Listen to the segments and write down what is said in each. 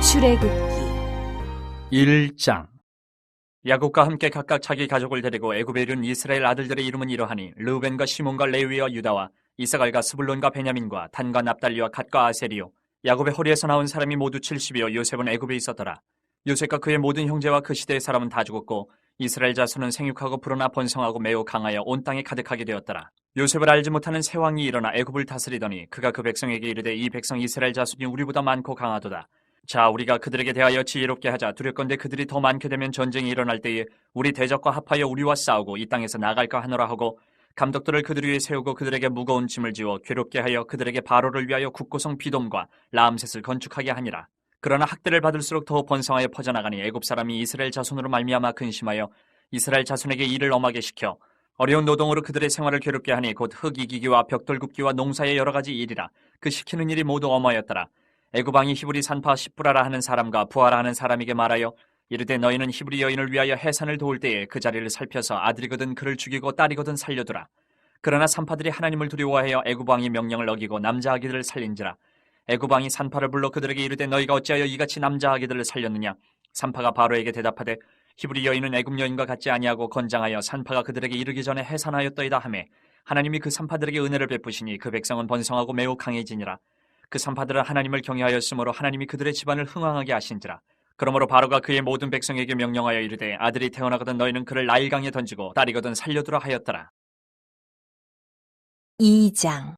출애굽기 1장. 야곱과 함께 각각 자기 가족을 데리고 애굽에 이른 이스라엘 아들들의 이름은 이러하니 르우벤과 시몬과 레위와 유다와 이사갈과 스불론과 베냐민과 단과 납달리와 갓과 아셀이요. 야곱의 허리에서 나온 사람이 모두 70이요. 요셉은 애굽에 있었더라. 요셉과 그의 모든 형제와 그 시대의 사람은 다 죽었고 이스라엘 자손은 생육하고 불어나 번성하고 매우 강하여 온 땅에 가득하게 되었더라. 요셉을 알지 못하는 새 왕이 일어나 애굽을 다스리더니 그가 그 백성에게 이르되 이 백성 이스라엘 자손이 우리보다 많고 강하도다. 자, 우리가 그들에게 대하여 지혜롭게 하자. 두렵건대 그들이 더 많게 되면 전쟁이 일어날 때에 우리 대적과 합하여 우리와 싸우고 이 땅에서 나갈까 하노라 하고 감독들을 그들 위에 세우고 그들에게 무거운 짐을 지워 괴롭게 하여 그들에게 바로를 위하여 국고성 비돔과 라암셋을 건축하게 하니라. 그러나 학대를 받을수록 더 번성하여 퍼져나가니 애굽 사람이 이스라엘 자손으로 말미암아 근심하여 이스라엘 자손에게 일을 엄하게 시켜 어려운 노동으로 그들의 생활을 괴롭게 하니 곧 흙 이기기와 벽돌 굽기와 농사의 여러 가지 일이라. 그 시키는 일이 모두 엄하였더라. 애굽 왕이 히브리 산파 십부라라 하는 사람과 부하라 하는 사람에게 말하여 이르되 너희는 히브리 여인을 위하여 해산을 도울 때에 그 자리를 살펴서 아들이거든 그를 죽이고 딸이거든 살려두라. 그러나 산파들이 하나님을 두려워하여 애굽 왕이 명령을 어기고 남자 아기들을 살린지라. 애굽 왕이 산파를 불러 그들에게 이르되 너희가 어찌하여 이같이 남자 아기들을 살렸느냐. 산파가 바로에게 대답하되 히브리 여인은 애굽 여인과 같지 아니하고 건장하여 산파가 그들에게 이르기 전에 해산하였더이다 하매 하나님이 그 산파들에게 은혜를 베푸시니 그 백성은 번성하고 매우 강해지니라. 그 산파들은 하나님을 경외하였으므로 하나님이 그들의 집안을 흥왕하게 하신지라. 그러므로 바로가 그의 모든 백성에게 명령하여 이르되 아들이 태어나거든 너희는 그를 나일강에 던지고 딸이거든 살려두라 하였더라. 2장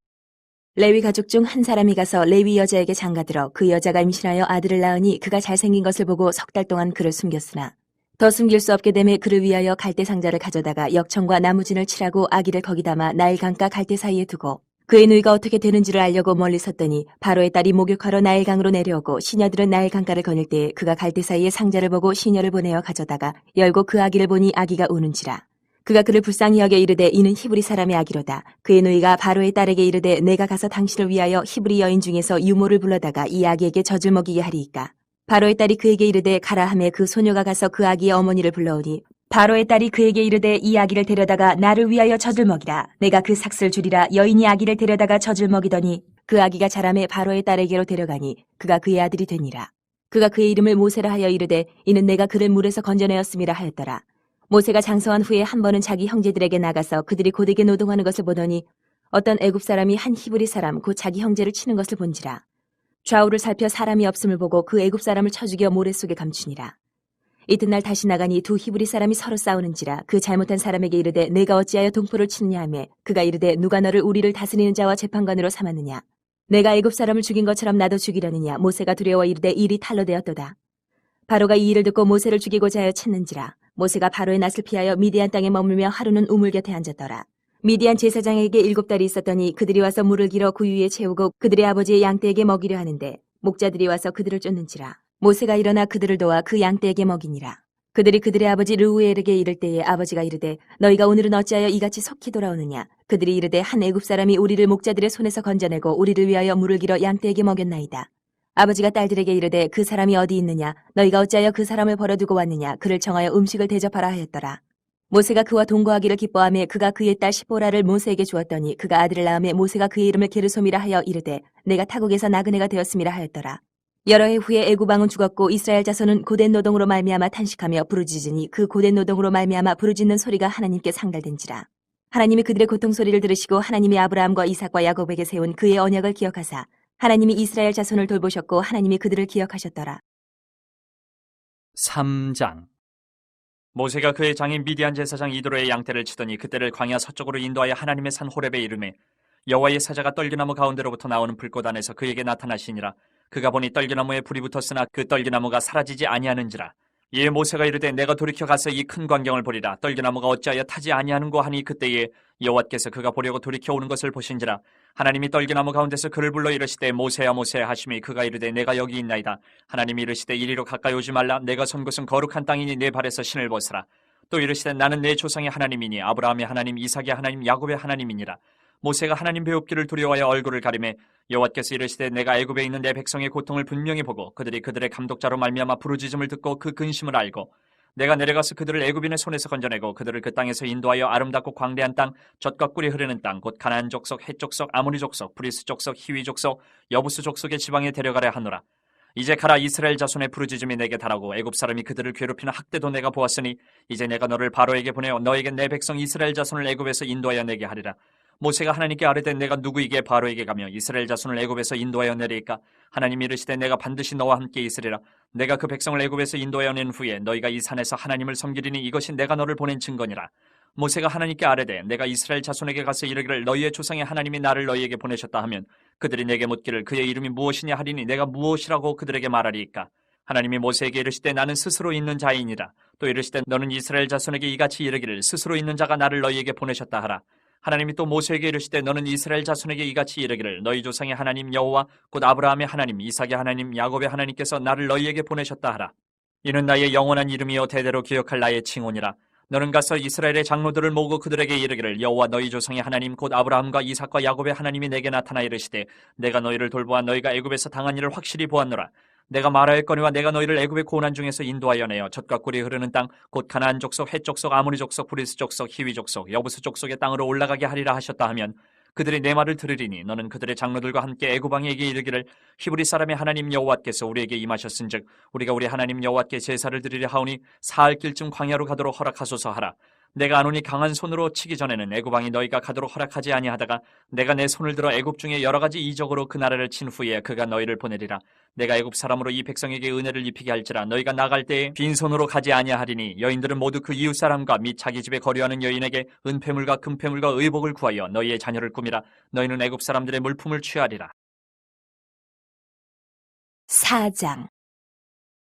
레위 가족 중 한 사람이 가서 레위 여자에게 장가들어 그 여자가 임신하여 아들을 낳으니 그가 잘생긴 것을 보고 석 달 동안 그를 숨겼으나 더 숨길 수 없게 되매 그를 위하여 갈대 상자를 가져다가 역청과 나무진을 칠하고 아기를 거기 담아 나일강과 갈대 사이에 두고 그의 누이가 어떻게 되는지를 알려고 멀리 섰더니 바로의 딸이 목욕하러 나일강으로 내려오고 시녀들은 나일강가를 거닐 때에 그가 갈대 사이에 상자를 보고 시녀를 보내어 가져다가 열고 그 아기를 보니 아기가 우는지라. 그가 그를 불쌍히 여겨 이르되 이는 히브리 사람의 아기로다. 그의 누이가 바로의 딸에게 이르되 내가 가서 당신을 위하여 히브리 여인 중에서 유모를 불러다가 이 아기에게 젖을 먹이게 하리이까. 바로의 딸이 그에게 이르되 가라 하매 그 소녀가 가서 그 아기의 어머니를 불러오니 바로의 딸이 그에게 이르되 이 아기를 데려다가 나를 위하여 젖을 먹이라. 내가 그 삭슬 주리라. 여인이 아기를 데려다가 젖을 먹이더니 그 아기가 자라매 바로의 딸에게로 데려가니 그가 그의 아들이 되니라. 그가 그의 이름을 모세라 하여 이르되 이는 내가 그를 물에서 건져내었음이라 하였더라. 모세가 장성한 후에 한 번은 자기 형제들에게 나가서 그들이 고되게 노동하는 것을 보더니 어떤 애굽 사람이 한 히브리 사람 곧 자기 형제를 치는 것을 본지라. 좌우를 살펴 사람이 없음을 보고 그 애굽 사람을 쳐 죽여 모래 속에 감추니라. 이튿날 다시 나가니 두 히브리 사람이 서로 싸우는지라. 그 잘못한 사람에게 이르되 내가 어찌하여 동포를 치느냐 하매 그가 이르되 누가 너를 우리를 다스리는 자와 재판관으로 삼았느냐. 내가 애굽 사람을 죽인 것처럼 나도 죽이려느냐. 모세가 두려워 이르되 일이 탈로 되었도다. 바로가 이 일을 듣고 모세를 죽이고자 하여 찾는지라. 모세가 바로의 낯을 피하여 미디안 땅에 머물며 하루는 우물 곁에 앉았더라. 미디안 제사장에게 7달이 있었더니 그들이 와서 물을 길어 그 위에 채우고 그들의 아버지의 양떼에게 먹이려 하는데 목자들이 와서 그들을 쫓는지라. 모세가 일어나 그들을 도와 그 양떼에게 먹이니라. 그들이 그들의 아버지 르우엘에게 이를 때에 아버지가 이르되 너희가 오늘은 어찌하여 이같이 속히 돌아오느냐. 그들이 이르되 한 애굽 사람이 우리를 목자들의 손에서 건져내고 우리를 위하여 물을 길어 양떼에게 먹였나이다. 아버지가 딸들에게 이르되 그 사람이 어디 있느냐. 너희가 어찌하여 그 사람을 버려두고 왔느냐. 그를 청하여 음식을 대접하라 하였더라. 모세가 그와 동거하기를 기뻐하며 그가 그의 딸 시보라를 모세에게 주었더니 그가 아들을 낳으며 모세가 그의 이름을 게르솜이라 하여 이르되 내가 타국에서 나그네가 되었음이라 하였더라. 여러 해 후에 애굽 왕은 죽었고 이스라엘 자손은 고된 노동으로 말미암아 탄식하며 부르짖으니 그 고된 노동으로 말미암아 부르짖는 소리가 하나님께 상달된지라. 하나님이 그들의 고통 소리를 들으시고 하나님이 아브라함과 이삭과 야곱에게 세운 그의 언약을 기억하사 하나님이 이스라엘 자손을 돌보셨고 하나님이 그들을 기억하셨더라. 3장. 모세가 그의 장인 미디안 제사장 이도로의 양떼를 치더니 그때를 광야 서쪽으로 인도하여 하나님의 산 호렙에 이르매 여호와의 사자가 떨기나무 가운데로부터 나오는 불꽃 안에서 그에게 나타나시니라. 그가 보니 떨기나무에 불이 붙었으나 그 떨기나무가 사라지지 아니하는지라. 이에 모세가 이르되 내가 돌이켜 가서 이 큰 광경을 보리라. 떨기나무가 어찌하여 타지 아니하는고 하니 그때에 여호와께서 그가 보려고 돌이켜 오는 것을 보신지라. 하나님이 떨기나무 가운데서 그를 불러 이르시되 모세야 모세야 하시매 그가 이르되 내가 여기 있나이다. 하나님이 이르시되 이리로 가까이 오지 말라. 내가 선 곳은 거룩한 땅이니 내 발에서 신을 벗으라. 또 이르시되 나는 내 조상의 하나님이니 아브라함의 하나님 이삭의 하나님 야곱의 하나님이니라. 모세가 하나님 배웁기를 두려워하여 얼굴을 가리매 여호와께서 이르시되 내가 애굽에 있는 내 백성의 고통을 분명히 보고 그들이 그들의 감독자로 말미암아 부르짖음을 듣고 그 근심을 알고 내가 내려가서 그들을 애굽인의 손에서 건져내고 그들을 그 땅에서 인도하여 아름답고 광대한 땅 젖과 꿀이 흐르는 땅 곧 가나안 족속 헷 족속 아모리 족속 브리스 족속 히위 족속 여부스 족속의 지방에 데려가려 하노라. 이제 가라. 이스라엘 자손의 부르짖음이 내게 달하고 애굽 사람이 그들을 괴롭히는 학대도 내가 보았으니 이제 내가 너를 바로에게 보내어 너에게 내 백성 이스라엘 자손을 애굽에서 인도하여 내게 하리라. 모세가 하나님께 아뢰되 내가 누구에게 바로에게 가며 이스라엘 자손을 애굽에서 인도하여 내리까? 하나님이 이르시되 내가 반드시 너와 함께 있으리라. 내가 그 백성을 애굽에서 인도하여 낸 후에 너희가 이 산에서 하나님을 섬기리니 이것이 내가 너를 보낸 증거니라. 모세가 하나님께 아뢰되 내가 이스라엘 자손에게 가서 이르기를 너희의 조상의 하나님이 나를 너희에게 보내셨다 하면 그들이 내게 묻기를 그의 이름이 무엇이냐 하리니 내가 무엇이라고 그들에게 말하리이까? 하나님이 모세에게 이르시되 나는 스스로 있는 자이니라. 또 이르시되 너는 이스라엘 자손에게 이같이 이르기를 스스로 있는 자가 나를 너희에게 보내셨다 하라. 하나님이 또 모세에게 이르시되 너는 이스라엘 자손에게 이같이 이르기를 너희 조상의 하나님 여호와 곧 아브라함의 하나님 이삭의 하나님 야곱의 하나님께서 나를 너희에게 보내셨다 하라. 이는 나의 영원한 이름이요 대대로 기억할 나의 칭호니라. 너는 가서 이스라엘의 장로들을 모으고 그들에게 이르기를 여호와 너희 조상의 하나님 곧 아브라함과 이삭과 야곱의 하나님이 내게 나타나 이르시되 내가 너희를 돌보아 너희가 애굽에서 당한 일을 확실히 보았노라. 내가 말하였거니와 내가 너희를 애굽의 고난 중에서 인도하여 내어 젖과 꿀이 흐르는 땅 곧 가나안 족속 헷 족속 아모리 족속 브리스 족속 히위 족속 여부스 족속의 땅으로 올라가게 하리라 하셨다 하면 그들이 내 말을 들으리니 너는 그들의 장로들과 함께 애굽 왕에게 이르기를 히브리 사람의 하나님 여호와께서 우리에게 임하셨은즉 우리가 우리 하나님 여호와께 제사를 드리려 하오니 사흘 길쯤 광야로 가도록 허락하소서 하라. 내가 안오니 강한 손으로 치기 전에는 애굽 왕이 너희가 가도록 허락하지 아니하다가 내가 내 손을 들어 애굽 중에 여러 가지 이적으로 그 나라를 친 후에 그가 너희를 보내리라. 내가 애굽 사람으로 이 백성에게 은혜를 입히게 할지라 너희가 나갈 때에 빈손으로 가지 아니하리니 여인들은 모두 그 이웃 사람과 및 자기 집에 거류하는 여인에게 은폐물과 금폐물과 의복을 구하여 너희의 자녀를 꾸미라. 너희는 애굽 사람들의 물품을 취하리라. 4장.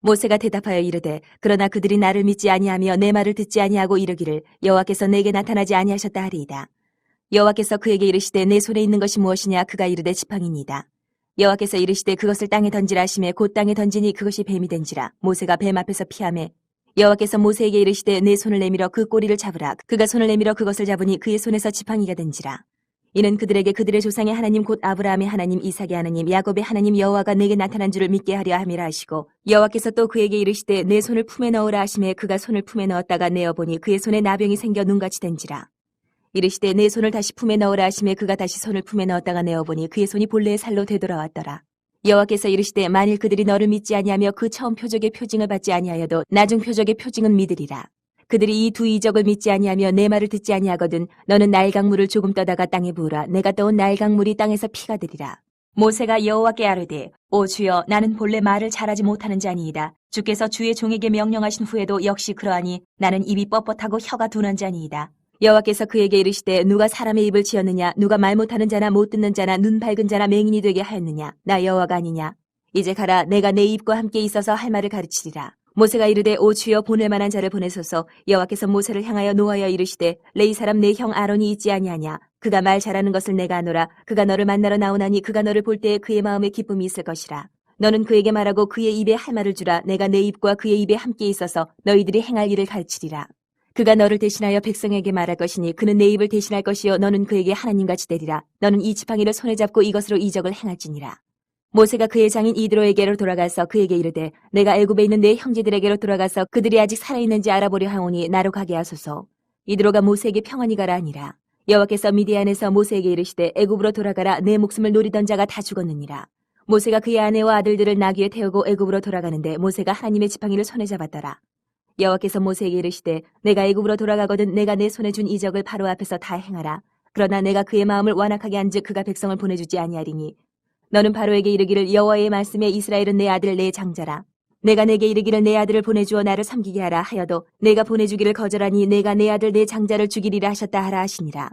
모세가 대답하여 이르되 그러나 그들이 나를 믿지 아니하며 내 말을 듣지 아니하고 이르기를 여호와께서 내게 나타나지 아니하셨다 하리이다. 여호와께서 그에게 이르시되 내 손에 있는 것이 무엇이냐? 그가 이르되 지팡이니이다. 여호와께서 이르시되 그것을 땅에 던지라 하시매 곧 땅에 던지니 그것이 뱀이 된지라. 모세가 뱀 앞에서 피하매 여호와께서 모세에게 이르시되 내 손을 내밀어 그 꼬리를 잡으라. 그가 손을 내밀어 그것을 잡으니 그의 손에서 지팡이가 된지라. 이는 그들에게 그들의 조상의 하나님 곧 아브라함의 하나님 이삭의 하나님 야곱의 하나님 여호와가 내게 나타난 줄을 믿게 하려 함이라 하시고 여호와께서 또 그에게 이르시되 내 손을 품에 넣으라 하시매 그가 손을 품에 넣었다가 내어보니 그의 손에 나병이 생겨 눈같이 된지라. 이르시되 내 손을 다시 품에 넣으라 하시매 그가 다시 손을 품에 넣었다가 내어보니 그의 손이 본래의 살로 되돌아왔더라. 여호와께서 이르시되 만일 그들이 너를 믿지 아니하며 그 처음 표적의 표징을 받지 아니하여도 나중 표적의 표징은 믿으리라. 그들이 이 두 이적을 믿지 아니하며 내 말을 듣지 아니하거든 너는 나일 강물을 조금 떠다가 땅에 부으라. 내가 떠온 나일 강물이 땅에서 피가 되리라. 모세가 여호와께 아뢰되 오 주여 나는 본래 말을 잘하지 못하는 자니이다. 주께서 주의 종에게 명령하신 후에도 역시 그러하니 나는 입이 뻣뻣하고 혀가 둔한 자니이다. 여호와께서 그에게 이르시되 누가 사람의 입을 지었느냐? 누가 말 못하는 자나 못 듣는 자나 눈 밝은 자나 맹인이 되게 하였느냐? 나 여호와가 아니냐? 이제 가라. 내가 내 입과 함께 있어서 할 말을 가르치리라. 모세가 이르되 오 주여 보낼 만한 자를 보내소서. 여호와께서 모세를 향하여 노하여 이르시되 레위 사람 내 형 아론이 있지 아니하냐? 그가 말 잘하는 것을 내가 아노라. 그가 너를 만나러 나오나니 그가 너를 볼 때에 그의 마음에 기쁨이 있을 것이라. 너는 그에게 말하고 그의 입에 할 말을 주라. 내가 내 입과 그의 입에 함께 있어서 너희들이 행할 일을 가르치리라. 그가 너를 대신하여 백성에게 말할 것이니 그는 내 입을 대신할 것이요 너는 그에게 하나님같이 되리라. 너는 이 지팡이를 손에 잡고 이것으로 이적을 행할지니라. 모세가 그의 장인 이드로에게로 돌아가서 그에게 이르되 내가 애굽에 있는 내 형제들에게로 돌아가서 그들이 아직 살아있는지 알아보려 하오니 나로 가게 하소서. 이드로가 모세에게 평안히 가라 하니라. 여호와께서 미디안에서 모세에게 이르시되 애굽으로 돌아가라. 내 목숨을 노리던 자가 다 죽었느니라. 모세가 그의 아내와 아들들을 나귀에 태우고 애굽으로 돌아가는데 모세가 하나님의 지팡이를 손에 잡았더라. 여호와께서 모세에게 이르시되 내가 애굽으로 돌아가거든 내가 내 손에 준 이적을 바로 앞에서 다 행하라. 그러나 내가 그의 마음을 완악하게 한즉 그가 백성을 보내주지 아니하리니 너는 바로에게 이르기를 여호와의 말씀에 이스라엘은 내 아들 내 장자라. 내가 내게 이르기를 내 아들을 보내주어 나를 섬기게 하라 하여도 내가 보내주기를 거절하니 내가 내 아들 내 장자를 죽이리라 하셨다 하라 하시니라.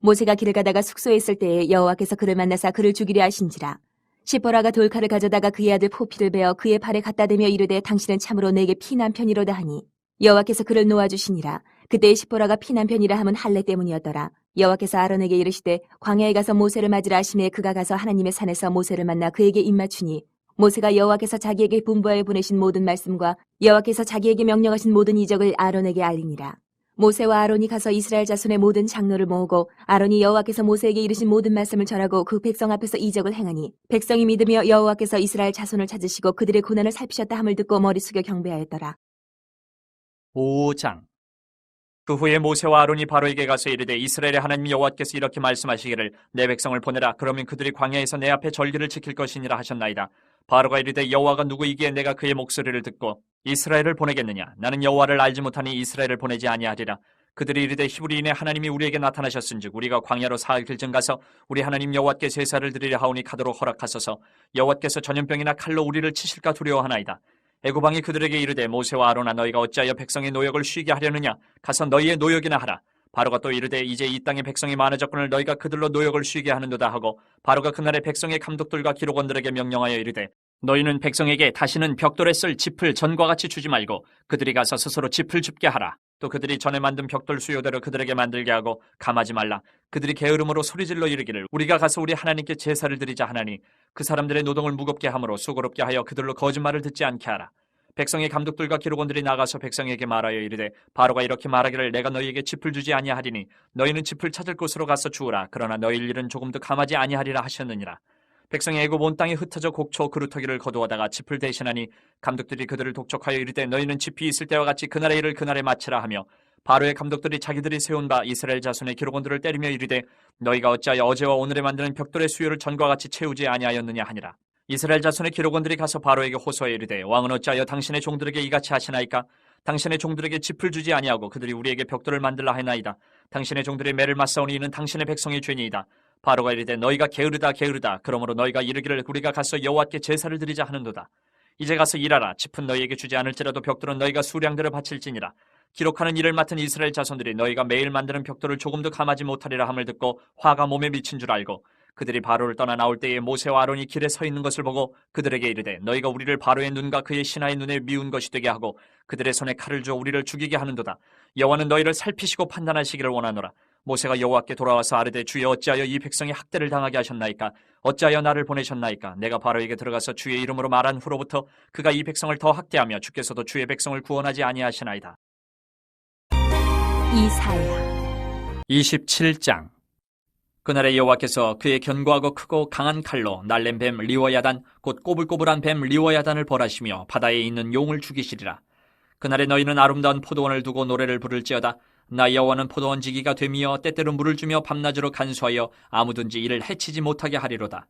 모세가 길을 가다가 숙소에 있을 때에 여호와께서 그를 만나사 그를 죽이려 하신지라. 시보라가 돌칼을 가져다가 그의 아들 포피를 베어 그의 팔에 갖다 대며 이르되 당신은 참으로 내게 피난편이로다 하니 여호와께서 그를 놓아주시니라. 그때 시보라가 피난편이라 함은 할례 때문이었더라. 여호와께서 아론에게 이르시되 광야에 가서 모세를 맞으라 하시매 그가 가서 하나님의 산에서 모세를 만나 그에게 입맞추니 모세가 여호와께서 자기에게 분부하여 보내신 모든 말씀과 여호와께서 자기에게 명령하신 모든 이적을 아론에게 알리니라. 모세와 아론이 가서 이스라엘 자손의 모든 장로를 모으고 아론이 여호와께서 모세에게 이르신 모든 말씀을 전하고 그 백성 앞에서 이적을 행하니 백성이 믿으며 여호와께서 이스라엘 자손을 찾으시고 그들의 고난을 살피셨다 함을 듣고 머리 숙여 경배하였더라. 5장. 그 후에 모세와 아론이 바로에게 가서 이르되 이스라엘의 하나님 여호와께서 이렇게 말씀하시기를 내 백성을 보내라. 그러면 그들이 광야에서 내 앞에 절기를 지킬 것이니라 하셨나이다. 바로가 이르되 여호와가 누구이기에 내가 그의 목소리를 듣고 이스라엘을 보내겠느냐? 나는 여호와를 알지 못하니 이스라엘을 보내지 아니하리라. 그들이 이르되 히브리인의 하나님이 우리에게 나타나셨은즉 우리가 광야로 사흘 길쯤 가서 우리 하나님 여호와께 제사를 드리려 하오니 가도록 허락하소서. 여호와께서 전염병이나 칼로 우리를 치실까 두려워하나이다. 애굽 왕이 그들에게 이르되 모세와 아론아 너희가 어찌하여 백성의 노역을 쉬게 하려느냐? 가서 너희의 노역이나 하라. 바로가 또 이르되 이제 이 땅의 백성이 많아졌거늘 너희가 그들로 노역을 쉬게 하는도다 하고 바로가 그날의 백성의 감독들과 기록원들에게 명령하여 이르되 너희는 백성에게 다시는 벽돌에 쓸 짚을 전과 같이 주지 말고 그들이 가서 스스로 짚을 줍게 하라. 또 그들이 전에 만든 벽돌 수요대로 그들에게 만들게 하고 감하지 말라. 그들이 게으름으로 소리질러 이르기를 우리가 가서 우리 하나님께 제사를 드리자 하나니 그 사람들의 노동을 무겁게 함으로 수고롭게 하여 그들로 거짓말을 듣지 않게 하라. 백성의 감독들과 기록원들이 나가서 백성에게 말하여 이르되 바로가 이렇게 말하기를 내가 너희에게 짚을 주지 아니하리니 너희는 짚을 찾을 곳으로 가서 주우라. 그러나 너희의 일은 조금도 감하지 아니하리라 하셨느니라. 백성이 애굽 온 땅에 흩어져 곡초 그루터기를 거두어다가 짚을 대신하니 감독들이 그들을 독촉하여 이르되 너희는 짚이 있을 때와 같이 그날의 일을 그날에 마치라 하며 바로의 감독들이 자기들이 세운 바 이스라엘 자손의 기록원들을 때리며 이르되 너희가 어찌하여 어제와 오늘에 만드는 벽돌의 수요를 전과 같이 채우지 아니하였느냐 하니라. 이스라엘 자손의 기록원들이 가서 바로에게 호소하여 이르되 왕은 어찌하여 당신의 종들에게 이같이 하시나이까? 당신의 종들에게 짚을 주지 아니하고 그들이 우리에게 벽돌을 만들라 하나이다. 당신의 종들의 매를 맞사오니 이는 당신의 백성의 죄니이다. 바로가 이르되 너희가 게으르다 게으르다. 그러므로 너희가 이르기를 우리가 가서 여호와께 제사를 드리자 하는도다. 이제 가서 일하라. 짚은 너희에게 주지 않을지라도 벽돌은 너희가 수량대로 바칠지니라. 기록하는 일을 맡은 이스라엘 자손들이 너희가 매일 만드는 벽돌을 조금도 감하지 못하리라 함을 듣고 화가 몸에 미친 줄 알고 그들이 바로를 떠나 나올 때에 모세와 아론이 길에 서 있는 것을 보고 그들에게 이르되 너희가 우리를 바로의 눈과 그의 신하의 눈에 미운 것이 되게 하고 그들의 손에 칼을 줘 우리를 죽이게 하는도다. 여호와는 너희를 살피시고 판단하시기를 원하노라. 모세가 여호와께 돌아와서 아르되 주여 어찌하여 이 백성이 학대를 당하게 하셨나이까? 어찌하여 나를 보내셨나이까? 내가 바로에게 들어가서 주의 이름으로 말한 후로부터 그가 이 백성을 더 학대하며 주께서도 주의 백성을 구원하지 아니하시나이다. 이사야 27장. 그날에 여호와께서 그의 견고하고 크고 강한 칼로 날랜 뱀 리워야단 곧 꼬불꼬불한 뱀 리워야단을 벌하시며 바다에 있는 용을 죽이시리라. 그날에 너희는 아름다운 포도원을 두고 노래를 부를지어다. 나 여호와는 포도원 지기가 되며 때때로 물을 주며 밤낮으로 간수하여 아무든지 이를 해치지 못하게 하리로다.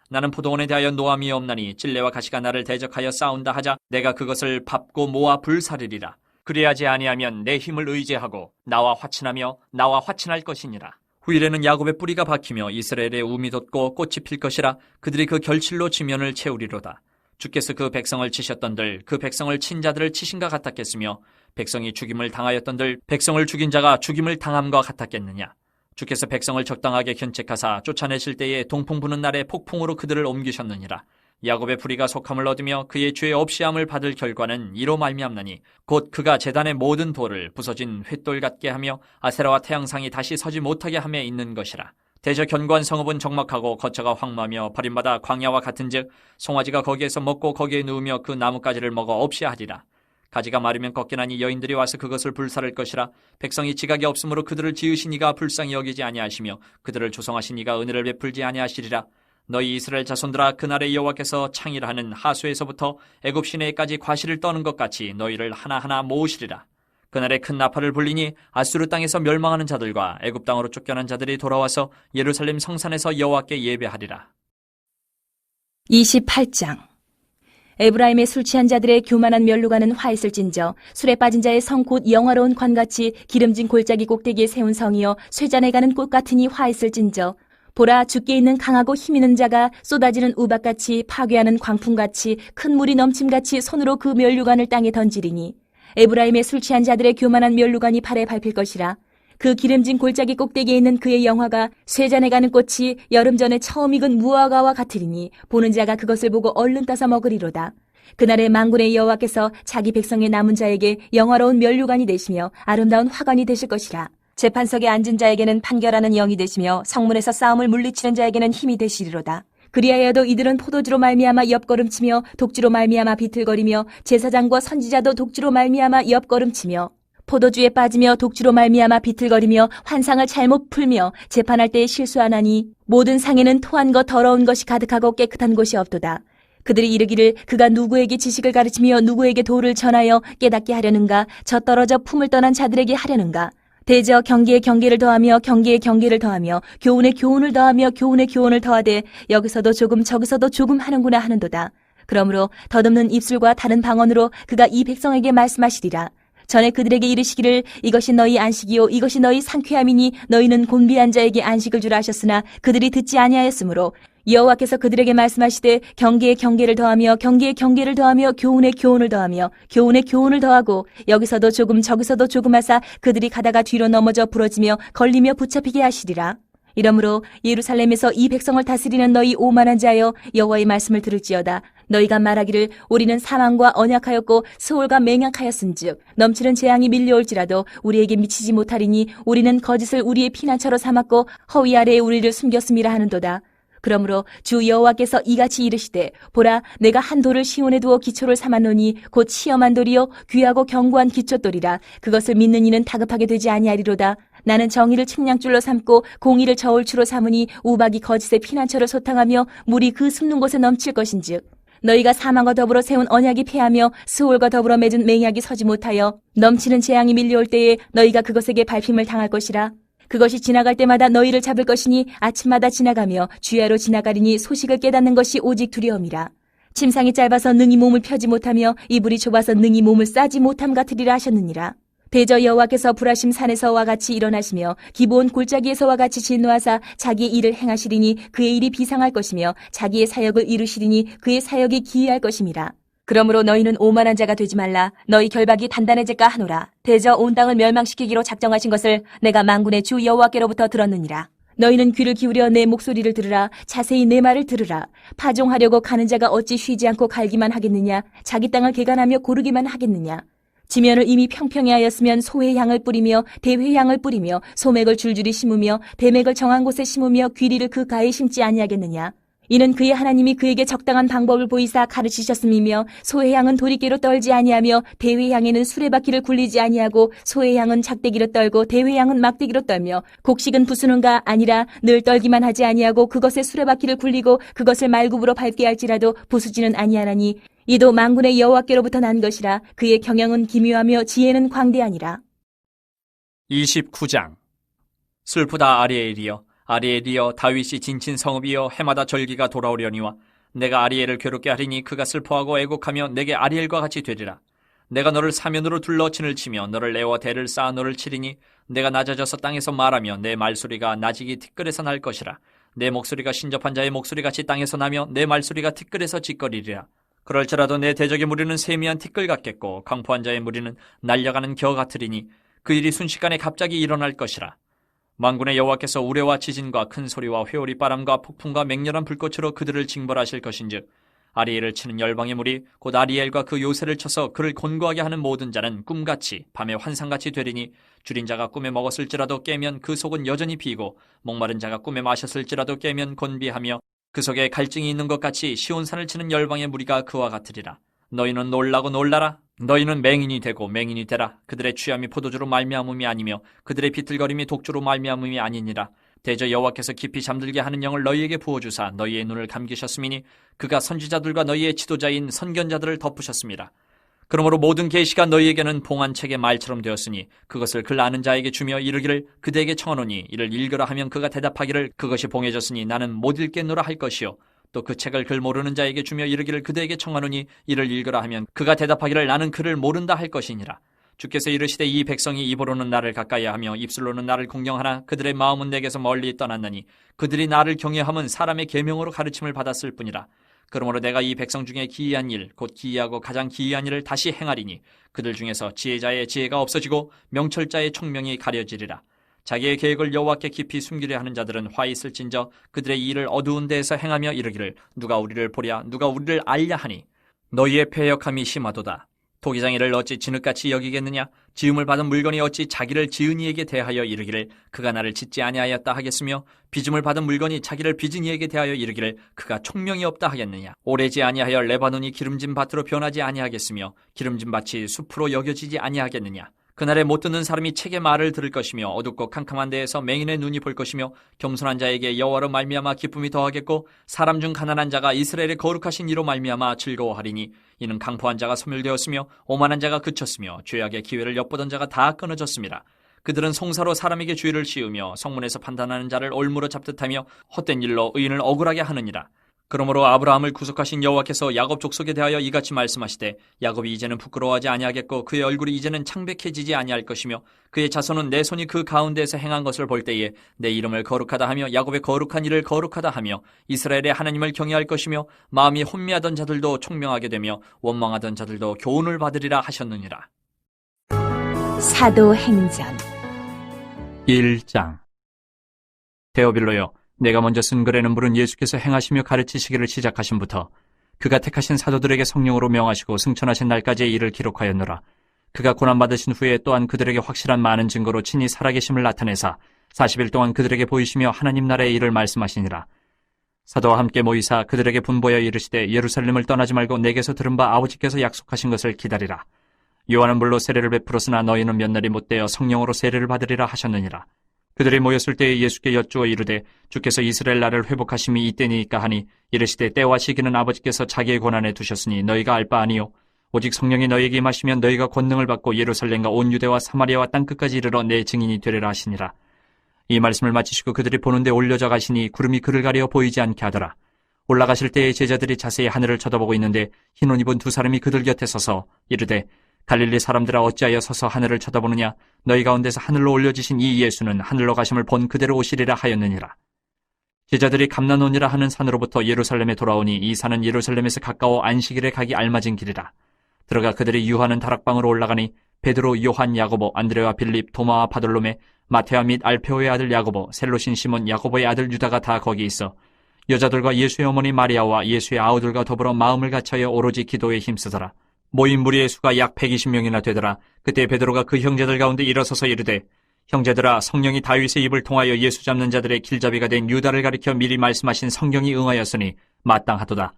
나는 포도원에 대하여 노함이 없나니 찔레와 가시가 나를 대적하여 싸운다 하자 내가 그것을 밟고 모아 불사르리라. 그리하지 아니하면 내 힘을 의지하고 나와 화친할 것이니라. 후일에는 야곱의 뿌리가 박히며 이스라엘의 움이 돋고 꽃이 필 것이라. 그들이 그 결실로 지면을 채우리로다. 주께서 그 백성을 치셨던들 그 백성을 친 자들을 치신가 같았겠으며 백성이 죽임을 당하였던들 백성을 죽인 자가 죽임을 당함과 같았겠느냐. 주께서 백성을 적당하게 견책하사 쫓아내실 때에 동풍 부는 날에 폭풍으로 그들을 옮기셨느니라. 야곱의 뿌리가 속함을 얻으며 그의 죄 없이함을 받을 결과는 이로 말미암나니 곧 그가 제단의 모든 돌을 부서진 횃돌 같게 하며 아세라와 태양상이 다시 서지 못하게 함에 있는 것이라. 대저 견고한 성읍은 적막하고 거처가 황무하며 버림받아 광야와 같은즉 송아지가 거기에서 먹고 거기에 누우며 그 나뭇가지를 먹어 없이 하리라. 가지가 마르면 꺾이나니 여인들이 와서 그것을 불사를 것이라. 백성이 지각이 없으므로 그들을 지으신 이가 불쌍히 여기지 아니하시며 그들을 조성하신 이가 은혜를 베풀지 아니하시리라. 너희 이스라엘 자손들아 그날에 여호와께서 창일하는 하수에서부터 애굽 시내까지 과실을 떠는 것 같이 너희를 하나하나 모으시리라. 그날에 큰 나팔을 불리니 아수르 땅에서 멸망하는 자들과 애굽 땅으로 쫓겨난 자들이 돌아와서 예루살렘 성산에서 여호와께 예배하리라. 28장. 에브라임의 술 취한 자들의 교만한 면류관은 화 있을진저 술에 빠진 자의 성 곧 영화로운 관같이 기름진 골짜기 꼭대기에 세운 성이여 쇠잔에 가는 꽃 같으니 화 있을진저 보라 죽게 있는 강하고 힘있는 자가 쏟아지는 우박같이 파괴하는 광풍같이 큰 물이 넘침같이 손으로 그 면류관을 땅에 던지리니 에브라임의 술 취한 자들의 교만한 면류관이 발에 밟힐 것이라. 그 기름진 골짜기 꼭대기에 있는 그의 영화가 쇠잔에 가는 꽃이 여름 전에 처음 익은 무화과와 같으리니 보는 자가 그것을 보고 얼른 따서 먹으리로다. 그날에 만군의 여호와께서 자기 백성의 남은 자에게 영화로운 면류관이 되시며 아름다운 화관이 되실 것이라. 재판석에 앉은 자에게는 판결하는 영이 되시며 성문에서 싸움을 물리치는 자에게는 힘이 되시리로다. 그리하여도 이들은 포도주로 말미암아 옆걸음치며 독주로 말미암아 비틀거리며 제사장과 선지자도 독주로 말미암아 옆걸음치며 포도주에 빠지며 독주로 말미암아 비틀거리며 환상을 잘못 풀며 재판할 때에 실수하나니 모든 상에는 토한 것 더러운 것이 가득하고 깨끗한 곳이 없도다. 그들이 이르기를 그가 누구에게 지식을 가르치며 누구에게 도를 전하여 깨닫게 하려는가 저 떨어져 품을 떠난 자들에게 하려는가 대저 경계에 경계를 더하며 경계에 경계를 더하며 교훈에 교훈을 더하며 교훈에 교훈을 더하되 여기서도 조금 저기서도 조금 하는구나 하는도다. 그러므로 덧없는 입술과 다른 방언으로 그가 이 백성에게 말씀하시리라. 전에 그들에게 이르시기를 이것이 너희 안식이요 이것이 너희 상쾌함이니 너희는 곤비한 자에게 안식을 주라 하셨으나 그들이 듣지 아니하였으므로 여호와께서 그들에게 말씀하시되 경계에 경계를 더하며 경계에 경계를 더하며 교훈에 교훈을 더하며 교훈에 교훈을 더하고 여기서도 조금 저기서도 조금 하사 그들이 가다가 뒤로 넘어져 부러지며 걸리며 붙잡히게 하시리라. 이러므로 예루살렘에서 이 백성을 다스리는 너희 오만한 자여 여호와의 말씀을 들을지어다. 너희가 말하기를 우리는 사망과 언약하였고 수월과 맹약하였은즉 넘치는 재앙이 밀려올지라도 우리에게 미치지 못하리니 우리는 거짓을 우리의 피난처로 삼았고 허위 아래에 우리를 숨겼음이라 하는도다. 그러므로 주 여호와께서 이같이 이르시되 보라 내가 한 돌을 시온에 두어 기초를 삼았노니 곧 시험한 돌이요 귀하고 견고한 기초돌이라. 그것을 믿는 이는 다급하게 되지 아니하리로다. 나는 정의를 측량줄로 삼고 공의를 저울추로 삼으니 우박이 거짓의 피난처를 소탕하며 물이 그 숨는 곳에 넘칠 것인즉 너희가 사망과 더불어 세운 언약이 패하며 스올과 더불어 맺은 맹약이 서지 못하여 넘치는 재앙이 밀려올 때에 너희가 그것에게 밟힘을 당할 것이라. 그것이 지나갈 때마다 너희를 잡을 것이니 아침마다 지나가며 주야로 지나가리니 소식을 깨닫는 것이 오직 두려움이라. 침상이 짧아서 능히 몸을 펴지 못하며 이불이 좁아서 능히 몸을 싸지 못함 같으리라 하셨느니라. 대저 여호와께서 불하심 산에서와 같이 일어나시며 기브온 골짜기에서와 같이 진노하사 자기의 일을 행하시리니 그의 일이 비상할 것이며 자기의 사역을 이루시리니 그의 사역이 기이할 것임이라. 그러므로 너희는 오만한 자가 되지 말라. 너희 결박이 단단해질까 하노라. 대저 온 땅을 멸망시키기로 작정하신 것을 내가 만군의 주 여호와께로부터 들었느니라. 너희는 귀를 기울여 내 목소리를 들으라. 자세히 내 말을 들으라. 파종하려고 가는 자가 어찌 쉬지 않고 갈기만 하겠느냐. 자기 땅을 개간하며 고르기만 하겠느냐. 지면을 이미 평평히 하였으면 소의 향을 뿌리며 대회 향을 뿌리며 소맥을 줄줄이 심으며 대맥을 정한 곳에 심으며 귀리를 그 가에 심지 아니하겠느냐. 이는 그의 하나님이 그에게 적당한 방법을 보이사 가르치셨음이며 소의 향은 도리깨로 떨지 아니하며 대회 향에는 수레바퀴를 굴리지 아니하고 소의 향은 작대기로 떨고 대회 향은 막대기로 떨며 곡식은 부수는가 아니라 늘 떨기만 하지 아니하고 그것에 수레바퀴를 굴리고 그것을 말굽으로 밟게 할지라도 부수지는 아니하나니 이도 만군의 여호와께로부터 난 것이라. 그의 경영은 기묘하며 지혜는 광대하니라. 29장. 슬프다 아리엘이여, 아리엘이여, 다윗이 진친 성읍이여, 해마다 절기가 돌아오려니와 내가 아리엘을 괴롭게 하리니 그가 슬퍼하고 애곡하며 내게 아리엘과 같이 되리라. 내가 너를 사면으로 둘러 진을 치며 너를 내어 대를 쌓아 너를 치리니 내가 낮아져서 땅에서 말하며 내 말소리가 나직이 티끌에서 날 것이라. 내 목소리가 신접한 자의 목소리같이 땅에서 나며 내 말소리가 티끌에서 짓거리리라. 그럴지라도 내 대적의 무리는 세미한 티끌 같겠고 강포한 자의 무리는 날려가는 겨 같으리니 그 일이 순식간에 갑자기 일어날 것이라. 만군의 여호와께서 우레와 지진과 큰 소리와 회오리 바람과 폭풍과 맹렬한 불꽃으로 그들을 징벌하실 것인즉 아리엘을 치는 열방의 무리 곧 아리엘과 그 요새를 쳐서 그를 곤고하게 하는 모든 자는 꿈같이 밤에 환상같이 되리니 줄인 자가 꿈에 먹었을지라도 깨면 그 속은 여전히 비고 목마른 자가 꿈에 마셨을지라도 깨면 곤비하며 그 속에 갈증이 있는 것 같이 시온산을 치는 열방의 무리가 그와 같으리라. 너희는 놀라고 놀라라. 너희는 맹인이 되고 맹인이 되라. 그들의 취함이 포도주로 말미암음이 아니며 그들의 비틀거림이 독주로 말미암음이 아니니라. 대저 여호와께서 깊이 잠들게 하는 영을 너희에게 부어주사 너희의 눈을 감기셨음이니 그가 선지자들과 너희의 지도자인 선견자들을 덮으셨습니다. 그러므로 모든 계시가 너희에게는 봉한 책의 말처럼 되었으니 그것을 글 아는 자에게 주며 이르기를 그대에게 청하노니 이를 읽으라 하면 그가 대답하기를 그것이 봉해졌으니 나는 못 읽겠노라 할 것이요. 또 그 책을 글 모르는 자에게 주며 이르기를 그대에게 청하노니 이를 읽으라 하면 그가 대답하기를 나는 글을 모른다 할 것이니라. 주께서 이르시되 이 백성이 입으로는 나를 가까이하며 입술로는 나를 공경하나 그들의 마음은 내게서 멀리 떠났나니 그들이 나를 경외함은 사람의 계명으로 가르침을 받았을 뿐이라. 그러므로 내가 이 백성 중에 기이한 일, 곧 기이하고 가장 기이한 일을 다시 행하리니 그들 중에서 지혜자의 지혜가 없어지고 명철자의 총명이 가려지리라. 자기의 계획을 여호와께 깊이 숨기려 하는 자들은 화 있을진저 그들의 일을 어두운 데에서 행하며 이르기를 누가 우리를 보랴 누가 우리를 알랴 하니 너희의 패역함이 심하도다. 토기장이를 어찌 진흙같이 여기겠느냐? 지음을 받은 물건이 어찌 자기를 지은 이에게 대하여 이르기를 그가 나를 짓지 아니하였다 하겠으며 빚음을 받은 물건이 자기를 빚은 이에게 대하여 이르기를 그가 총명이 없다 하겠느냐? 오래지 아니하여 레바논이 기름진 밭으로 변하지 아니하겠으며 기름진 밭이 숲으로 여겨지지 아니하겠느냐? 그날에 못 듣는 사람이 책의 말을 들을 것이며 어둡고 캄캄한 데에서 맹인의 눈이 볼 것이며 겸손한 자에게 여호와로 말미암아 기쁨이 더하겠고 사람 중 가난한 자가 이스라엘의 거룩하신 이로 말미암아 즐거워하리니 이는 강포한 자가 소멸되었으며 오만한 자가 그쳤으며 죄악의 기회를 엿보던 자가 다 끊어졌습니다. 그들은 송사로 사람에게 죄를 씌우며 성문에서 판단하는 자를 올무로 잡듯 하며 헛된 일로 의인을 억울하게 하느니라. 그러므로 아브라함을 구속하신 여호와께서 야곱 족속에 대하여 이같이 말씀하시되 야곱이 이제는 부끄러워하지 아니하겠고 그의 얼굴이 이제는 창백해지지 아니할 것이며 그의 자손은 내 손이 그 가운데에서 행한 것을 볼 때에 내 이름을 거룩하다 하며 야곱의 거룩한 일을 거룩하다 하며 이스라엘의 하나님을 경외할 것이며 마음이 혼미하던 자들도 총명하게 되며 원망하던 자들도 교훈을 받으리라 하셨느니라. 사도행전 1장. 데오빌로여, 내가 먼저 쓴 글에는 물은 예수께서 행하시며 가르치시기를 시작하심부터 그가 택하신 사도들에게 성령으로 명하시고 승천하신 날까지의 일을 기록하였노라. 그가 고난받으신 후에 또한 그들에게 확실한 많은 증거로 친히 살아계심을 나타내사 40일 동안 그들에게 보이시며 하나님 나라의 일을 말씀하시니라. 사도와 함께 모이사 그들에게 분보여 이르시되 예루살렘을 떠나지 말고 내게서 들은 바 아버지께서 약속하신 것을 기다리라. 요한은 물로 세례를 베풀었으나 너희는 몇 날이 못되어 성령으로 세례를 받으리라 하셨느니라. 그들이 모였을 때에 예수께 여쭈어 이르되 주께서 이스라엘 나라를 회복하심이 이때니까 하니 이르시되 때와 시기는 아버지께서 자기의 권한에 두셨으니 너희가 알 바 아니요 오직 성령이 너희에게 임하시면 너희가 권능을 받고 예루살렘과 온 유대와 사마리아와 땅끝까지 이르러 내 증인이 되리라 하시니라. 이 말씀을 마치시고 그들이 보는데 올려져 가시니 구름이 그를 가려 보이지 않게 하더라. 올라가실 때에 제자들이 자세히 하늘을 쳐다보고 있는데 흰 옷 입은 두 사람이 그들 곁에 서서 이르되 갈릴리 사람들아 어찌하여 서서 하늘을 쳐다보느냐. 너희 가운데서 하늘로 올려지신 이 예수는 하늘로 가심을 본 그대로 오시리라 하였느니라. 제자들이 감난원이라 하는 산으로부터 예루살렘에 돌아오니 이 산은 예루살렘에서 가까워 안식일에 가기 알맞은 길이라. 들어가 그들이 유하는 다락방으로 올라가니 베드로, 요한, 야고보, 안드레와 빌립, 도마와 바돌로메, 마테아 및 알페오의 아들 야고보, 셀로신 시몬, 야고보의 아들 유다가 다 거기 있어 여자들과 예수의 어머니 마리아와 예수의 아우들과 더불어 마음을 갖춰여 오로지 기도에 힘쓰더라. 모인 무리의 수가 약 120명이나 되더라. 그때 베드로가 그 형제들 가운데 일어서서 이르되 형제들아, 성령이 다윗의 입을 통하여 예수 잡는 자들의 길잡이가 된 유다를 가리켜 미리 말씀하신 성경이 응하였으니 마땅하도다.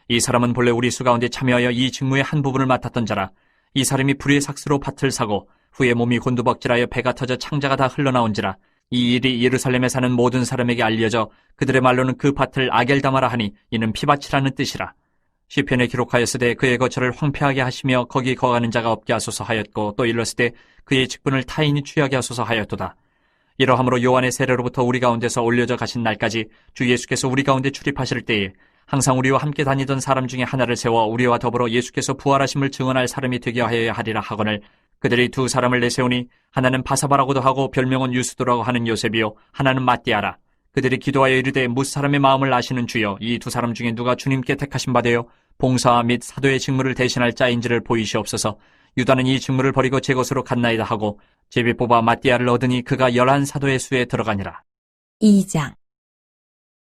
이 사람은 본래 우리 수 가운데 참여하여 이 직무의 한 부분을 맡았던 자라. 이 사람이 불의 삭스로 밭을 사고 후에 몸이 곤두벅질하여 배가 터져 창자가 다 흘러나온지라. 이 일이 예루살렘에 사는 모든 사람에게 알려져 그들의 말로는 그 밭을 아겔다마라 하니 이는 피밭이라는 뜻이라. 시편에 기록하였으되 그의 거처를 황폐하게 하시며 거기 거하는 자가 없게 하소서 하였고 또 일렀으되 그의 직분을 타인이 취하게 하소서 하였도다. 이러함으로 요한의 세례로부터 우리 가운데서 올려져 가신 날까지 주 예수께서 우리 가운데 출입하실 때에 항상 우리와 함께 다니던 사람 중에 하나를 세워 우리와 더불어 예수께서 부활하심을 증언할 사람이 되게 하여야 하리라 하거늘 그들이 두 사람을 내세우니 하나는 바사바라고도 하고 별명은 유스도라고 하는 요셉이요 하나는 마띠아라. 그들이 기도하여 이르되 무사람의 마음을 아시는 주여 이 두 사람 중에 누가 주님께 택하신 바되요 봉사와 및 사도의 직무를 대신할 자인지를 보이시옵소서. 유다는 이 직무를 버리고 제 것으로 갔나이다 하고 제비 뽑아 마띠아를 얻으니 그가 11사도의 수에 들어가니라. 2장.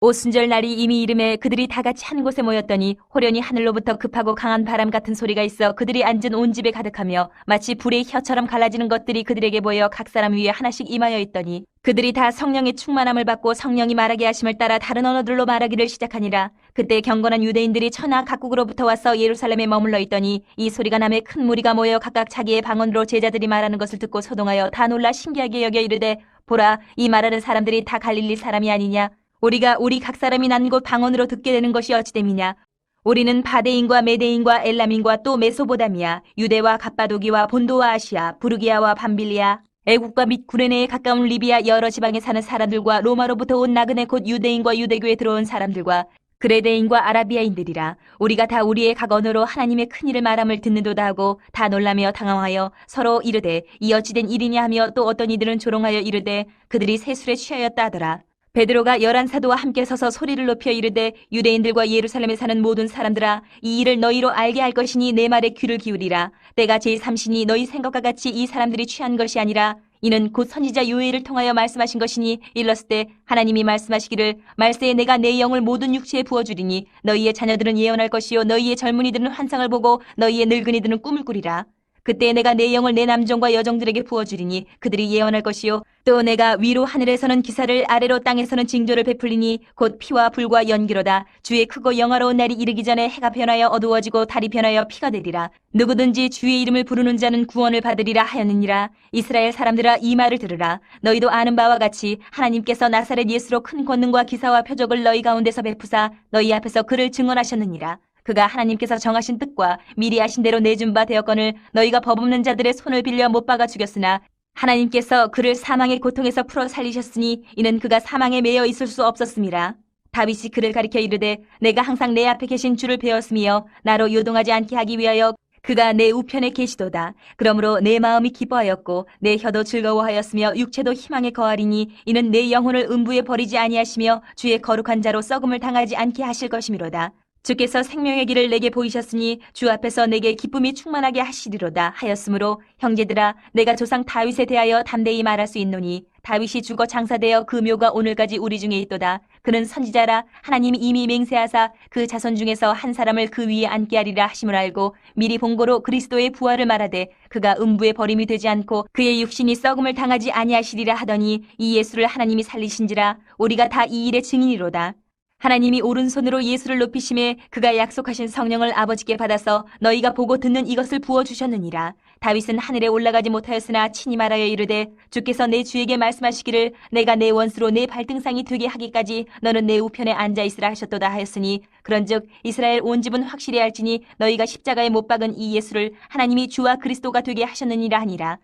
오순절 날이 이미 이름에 그들이 다 같이 한 곳에 모였더니 호련히 하늘로부터 급하고 강한 바람 같은 소리가 있어 그들이 앉은 온 집에 가득하며 마치 불의 혀처럼 갈라지는 것들이 그들에게 보여 각 사람 위에 하나씩 임하여 있더니 그들이 다 성령의 충만함을 받고 성령이 말하게 하심을 따라 다른 언어들로 말하기를 시작하니라. 그때 경건한 유대인들이 천하 각국으로부터 와서 예루살렘에 머물러 있더니 이 소리가 남에 큰 무리가 모여 각각 자기의 방언으로 제자들이 말하는 것을 듣고 소동하여 다 놀라 신기하게 여겨 이르되 보라, 이 말하는 사람들이 다 갈릴리 사람이 아니냐. 우리가 우리 각 사람이 난 곳 방언으로 듣게 되는 것이 어찌됨이냐. 우리는 바데인과 메데인과 엘람인과 또 메소보다미아, 유대와 갑바도기와 본도와 아시아, 부르기아와 밤빌리아, 애국과 및 구레네에 가까운 리비아 여러 지방에 사는 사람들과 로마로부터 온 나그네 곧 유대인과 유대교에 들어온 사람들과 그레데인과 아라비아인들이라. 우리가 다 우리의 각 언어로 하나님의 큰 일을 말함을 듣는도다 하고 다 놀라며 당황하여 서로 이르되 이 어찌된 일이냐 하며 또 어떤 이들은 조롱하여 이르되 그들이 새술에 취하였다 하더라. 베드로가 11사도와 함께 서서 소리를 높여 이르되 유대인들과 예루살렘에 사는 모든 사람들아, 이 일을 너희로 알게 할 것이니 내 말에 귀를 기울이라. 때가 제3시니 너희 생각과 같이 이 사람들이 취한 것이 아니라 이는 곧 선지자 요엘을 통하여 말씀하신 것이니 일렀을 때 하나님이 말씀하시기를 말세에 내가 내 영을 모든 육체에 부어주리니 너희의 자녀들은 예언할 것이요 너희의 젊은이들은 환상을 보고 너희의 늙은이들은 꿈을 꾸리라. 그때 내가 내 영을 내 남종과 여종들에게 부어주리니 그들이 예언할 것이요 또 내가 위로 하늘에서는 기사를 아래로 땅에서는 징조를 베풀리니 곧 피와 불과 연기로다. 주의 크고 영화로운 날이 이르기 전에 해가 변하여 어두워지고 달이 변하여 피가 되리라. 누구든지 주의 이름을 부르는 자는 구원을 받으리라 하였느니라. 이스라엘 사람들아, 이 말을 들으라. 너희도 아는 바와 같이 하나님께서 나사렛 예수로 큰 권능과 기사와 표적을 너희 가운데서 베푸사 너희 앞에서 그를 증언하셨느니라. 그가 하나님께서 정하신 뜻과 미리 하신 대로 내준 바 되었거늘 너희가 법 없는 자들의 손을 빌려 못 박아 죽였으나 하나님께서 그를 사망의 고통에서 풀어 살리셨으니 이는 그가 사망에 매여 있을 수 없었음이라. 다윗이 그를 가리켜 이르되 내가 항상 내 앞에 계신 주를 배웠으며 나로 요동하지 않게 하기 위하여 그가 내 우편에 계시도다. 그러므로 내 마음이 기뻐하였고 내 혀도 즐거워하였으며 육체도 희망에 거하리니 이는 내 영혼을 음부에 버리지 아니하시며 주의 거룩한 자로 썩음을 당하지 않게 하실 것이미로다. 주께서 생명의 길을 내게 보이셨으니 주 앞에서 내게 기쁨이 충만하게 하시리로다 하였으므로 형제들아 내가 조상 다윗에 대하여 담대히 말할 수 있노니 다윗이 죽어 장사되어 그 묘가 오늘까지 우리 중에 있도다. 그는 선지자라 하나님이 이미 맹세하사 그 자손 중에서 한 사람을 그 위에 앉게 하리라 하심을 알고 미리 본고로 그리스도의 부활을 말하되 그가 음부에 버림이 되지 않고 그의 육신이 썩음을 당하지 아니하시리라 하더니 이 예수를 하나님이 살리신지라 우리가 다 이 일의 증인이로다. 하나님이 오른손으로 예수를 높이심에 그가 약속하신 성령을 아버지께 받아서 너희가 보고 듣는 이것을 부어주셨느니라. 다윗은 하늘에 올라가지 못하였으나 친히 말하여 이르되 주께서 내 주에게 말씀하시기를 내가 내 원수로 내 발등상이 되게 하기까지 너는 내 우편에 앉아있으라 하셨도다 하였으니 그런즉 이스라엘 온 집은 확실히 알지니 너희가 십자가에 못 박은 이 예수를 하나님이 주와 그리스도가 되게 하셨느니라 하니라.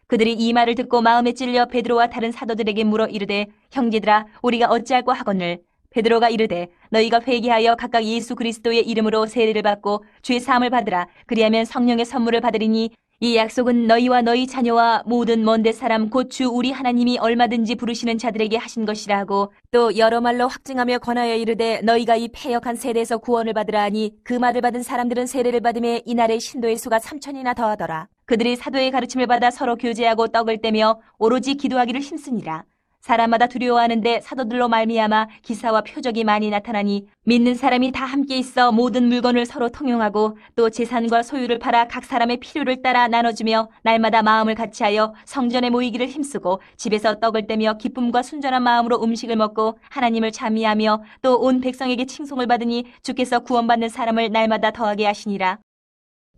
그들이 이 말을 듣고 마음에 찔려 베드로와 다른 사도들에게 물어 이르되 형제들아 우리가 어찌할꼬 하거늘. 베드로가 이르되 너희가 회개하여 각각 예수 그리스도의 이름으로 세례를 받고 죄 사함을 받으라. 그리하면 성령의 선물을 받으리니 이 약속은 너희와 너희 자녀와 모든 먼데 사람 곧 주 우리 하나님이 얼마든지 부르시는 자들에게 하신 것이라 하고 또 여러 말로 확증하며 권하여 이르되 너희가 이 패역한 세대에서 구원을 받으라 하니 그 말을 받은 사람들은 세례를 받음에 이날의 신도의 수가 3,000이나 더하더라. 그들이 사도의 가르침을 받아 서로 교제하고 떡을 떼며 오로지 기도하기를 힘쓰니라. 사람마다 두려워하는데 사도들로 말미암아 기사와 표적이 많이 나타나니 믿는 사람이 다 함께 있어 모든 물건을 서로 통용하고 또 재산과 소유를 팔아 각 사람의 필요를 따라 나눠주며 날마다 마음을 같이하여 성전에 모이기를 힘쓰고 집에서 떡을 떼며 기쁨과 순전한 마음으로 음식을 먹고 하나님을 찬미하며 또 온 백성에게 칭송을 받으니 주께서 구원받는 사람을 날마다 더하게 하시니라.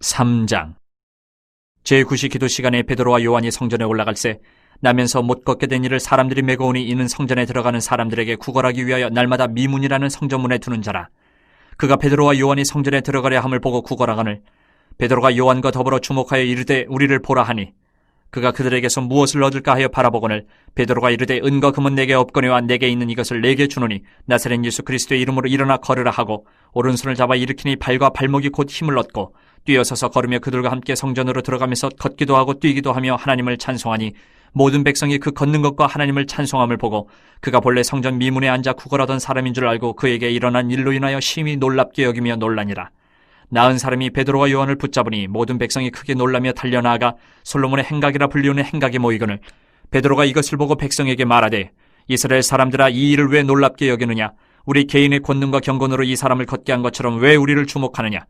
3장 제9시 기도 시간에 베드로와 요한이 성전에 올라갈새 나면서 못 걷게 된 이를 사람들이 메고 오니 이는 성전에 들어가는 사람들에게 구걸하기 위하여 날마다 미문이라는 성전문에 두는 자라. 그가 베드로와 요한이 성전에 들어가려 함을 보고 구걸하거늘 베드로가 요한과 더불어 주목하여 이르되 우리를 보라 하니 그가 그들에게서 무엇을 얻을까 하여 바라보거늘 베드로가 이르되 은과 금은 내게 없거니와 내게 있는 이것을 내게 주노니 나사렛 예수 그리스도의 이름으로 일어나 걸으라 하고 오른손을 잡아 일으키니 발과 발목이 곧 힘을 얻고 뛰어서서 걸으며 그들과 함께 성전으로 들어가면서 걷기도 하고 뛰기도 하며 하나님을 찬송하니 모든 백성이 그 걷는 것과 하나님을 찬송함을 보고 그가 본래 성전 미문에 앉아 구걸하던 사람인 줄 알고 그에게 일어난 일로 인하여 심히 놀랍게 여기며 놀라니라. 나은 사람이 베드로와 요한을 붙잡으니 모든 백성이 크게 놀라며 달려나아가 솔로몬의 행각이라 불리우는 행각에 모이거늘 베드로가 이것을 보고 백성에게 말하되 이스라엘 사람들아 이 일을 왜 놀랍게 여기느냐. 우리 개인의 권능과 경건으로 이 사람을 걷게 한 것처럼 왜 우리를 주목하느냐.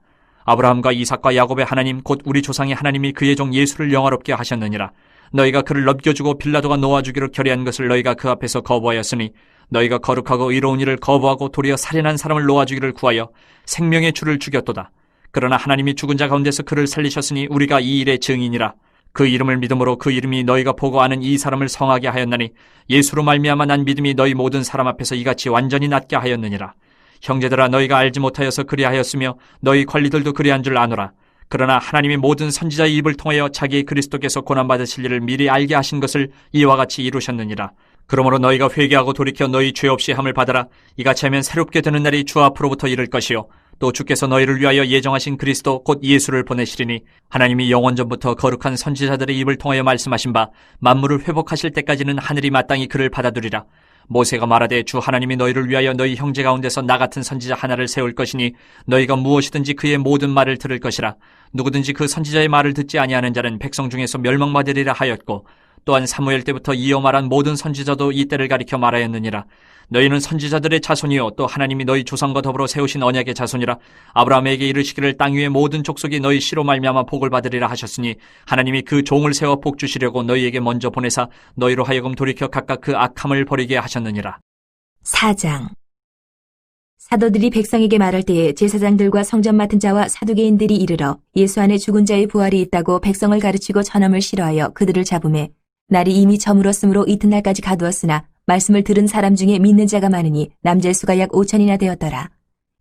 아브라함과 이삭과 야곱의 하나님 곧 우리 조상의 하나님이 그의 종 예수를 영화롭게 하셨느니라. 너희가 그를 넘겨주고 빌라도가 놓아주기로 결의한 것을 너희가 그 앞에서 거부하였으니 너희가 거룩하고 의로운 일을 거부하고 도리어 살인한 사람을 놓아주기를 구하여 생명의 주를 죽였도다. 그러나 하나님이 죽은 자 가운데서 그를 살리셨으니 우리가 이 일의 증인이라. 그 이름을 믿음으로 그 이름이 너희가 보고 아는 이 사람을 성하게 하였나니 예수로 말미암아 난 믿음이 너희 모든 사람 앞에서 이같이 완전히 낫게 하였느니라. 형제들아 너희가 알지 못하여서 그리하였으며 너희 관리들도 그리한 줄 아노라. 그러나 하나님이 모든 선지자의 입을 통하여 자기 그리스도께서 고난받으실 일을 미리 알게 하신 것을 이와 같이 이루셨느니라. 그러므로 너희가 회개하고 돌이켜 너희 죄 없이 함을 받아라. 이같이 하면 새롭게 되는 날이 주 앞으로부터 이를 것이요 또 주께서 너희를 위하여 예정하신 그리스도 곧 예수를 보내시리니 하나님이 영원전부터 거룩한 선지자들의 입을 통하여 말씀하신 바 만물을 회복하실 때까지는 하늘이 마땅히 그를 받아두리라. 모세가 말하되 주 하나님이 너희를 위하여 너희 형제 가운데서 나 같은 선지자 하나를 세울 것이니 너희가 무엇이든지 그의 모든 말을 들을 것이라. 누구든지 그 선지자의 말을 듣지 아니하는 자는 백성 중에서 멸망받으리라 하였고 또한 사무엘 때부터 이어 말한 모든 선지자도 이 때를 가리켜 말하였느니라. 너희는 선지자들의 자손이요 또 하나님이 너희 조상과 더불어 세우신 언약의 자손이라. 아브라함에게 이르시기를 땅 위의 모든 족속이 너희 씨로 말미암아 복을 받으리라 하셨으니 하나님이 그 종을 세워 복 주시려고 너희에게 먼저 보내사 너희로 하여금 돌이켜 각각 그 악함을 버리게 하셨느니라. 4장 사도들이 백성에게 말할 때에 제사장들과 성전 맡은 자와 사두개인들이 이르러 예수 안에 죽은 자의 부활이 있다고 백성을 가르치고 전함을 싫어하여 그들을 잡음에 날이 이미 저물었으므로 이튿날까지 가두었으나 말씀을 들은 사람 중에 믿는 자가 많으니 남자의 수가 약 5,000이나 되었더라.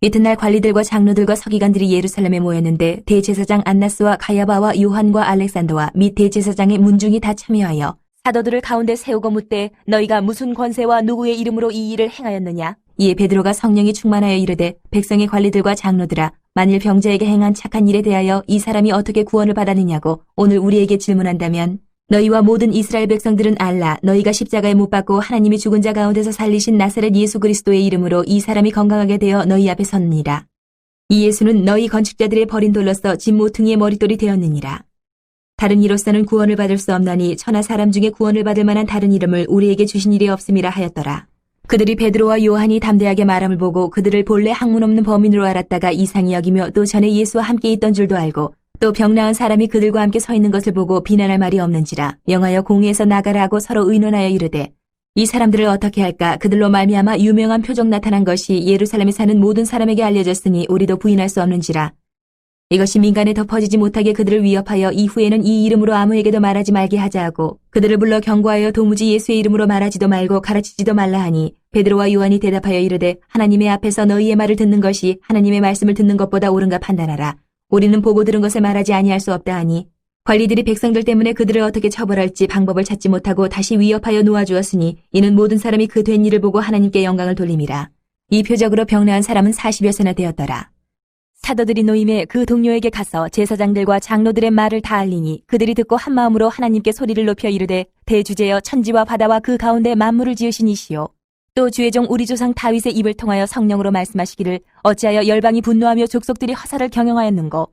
이튿날 관리들과 장로들과 서기관들이 예루살렘에 모였는데 대제사장 안나스와 가야바와 요한과 알렉산더와 및 대제사장의 문중이 다 참여하여 사도들을 가운데 세우고 묻되 너희가 무슨 권세와 누구의 이름으로 이 일을 행하였느냐? 이에 베드로가 성령이 충만하여 이르되 백성의 관리들과 장로들아 만일 병자에게 행한 착한 일에 대하여 이 사람이 어떻게 구원을 받았느냐고 오늘 우리에게 질문한다면 너희와 모든 이스라엘 백성들은 알라 너희가 십자가에 못 박고 하나님이 죽은 자 가운데서 살리신 나사렛 예수 그리스도의 이름으로 이 사람이 건강하게 되어 너희 앞에 섰느니라. 이 예수는 너희 건축자들의 버린 돌로서 집 모퉁이의 머릿돌이 되었느니라. 다른 이로서는 구원을 받을 수 없나니 천하 사람 중에 구원을 받을 만한 다른 이름을 우리에게 주신 일이 없음이라 하였더라. 그들이 베드로와 요한이 담대하게 말함을 보고 그들을 본래 학문 없는 범인으로 알았다가 이상히 여기며 또 전에 예수와 함께 있던 줄도 알고 또 병 나은 사람이 그들과 함께 서 있는 것을 보고 비난할 말이 없는지라 영하여 공회에서 나가라 하고 서로 의논하여 이르되 이 사람들을 어떻게 할까 그들로 말미암아 유명한 표적 나타난 것이 예루살렘에 사는 모든 사람에게 알려졌으니 우리도 부인할 수 없는지라 이것이 민간에 더 퍼지지 못하게 그들을 위협하여 이후에는 이 이름으로 아무에게도 말하지 말게 하자 하고 그들을 불러 경고하여 도무지 예수의 이름으로 말하지도 말고 가르치지도 말라 하니 베드로와 요한이 대답하여 이르되 하나님의 앞에서 너희의 말을 듣는 것이 하나님의 말씀을 듣는 것보다 옳은가 판단하라. 우리는 보고 들은 것을 말하지 아니할 수 없다 하니 관리들이 백성들 때문에 그들을 어떻게 처벌할지 방법을 찾지 못하고 다시 위협하여 놓아주었으니 이는 모든 사람이 그 된 일을 보고 하나님께 영광을 돌림이라. 이 표적으로 병 나은 사람은 40여세나 되었더라. 사도들이 노임에 그 동료에게 가서 제사장들과 장로들의 말을 다 알리니 그들이 듣고 한마음으로 하나님께 소리를 높여 이르되 대주제여 천지와 바다와 그 가운데 만물을 지으신 이시요 또 주의 종 우리 조상 다윗의 입을 통하여 성령으로 말씀하시기를 어찌하여 열방이 분노하며 족속들이 화살을 경영하였는고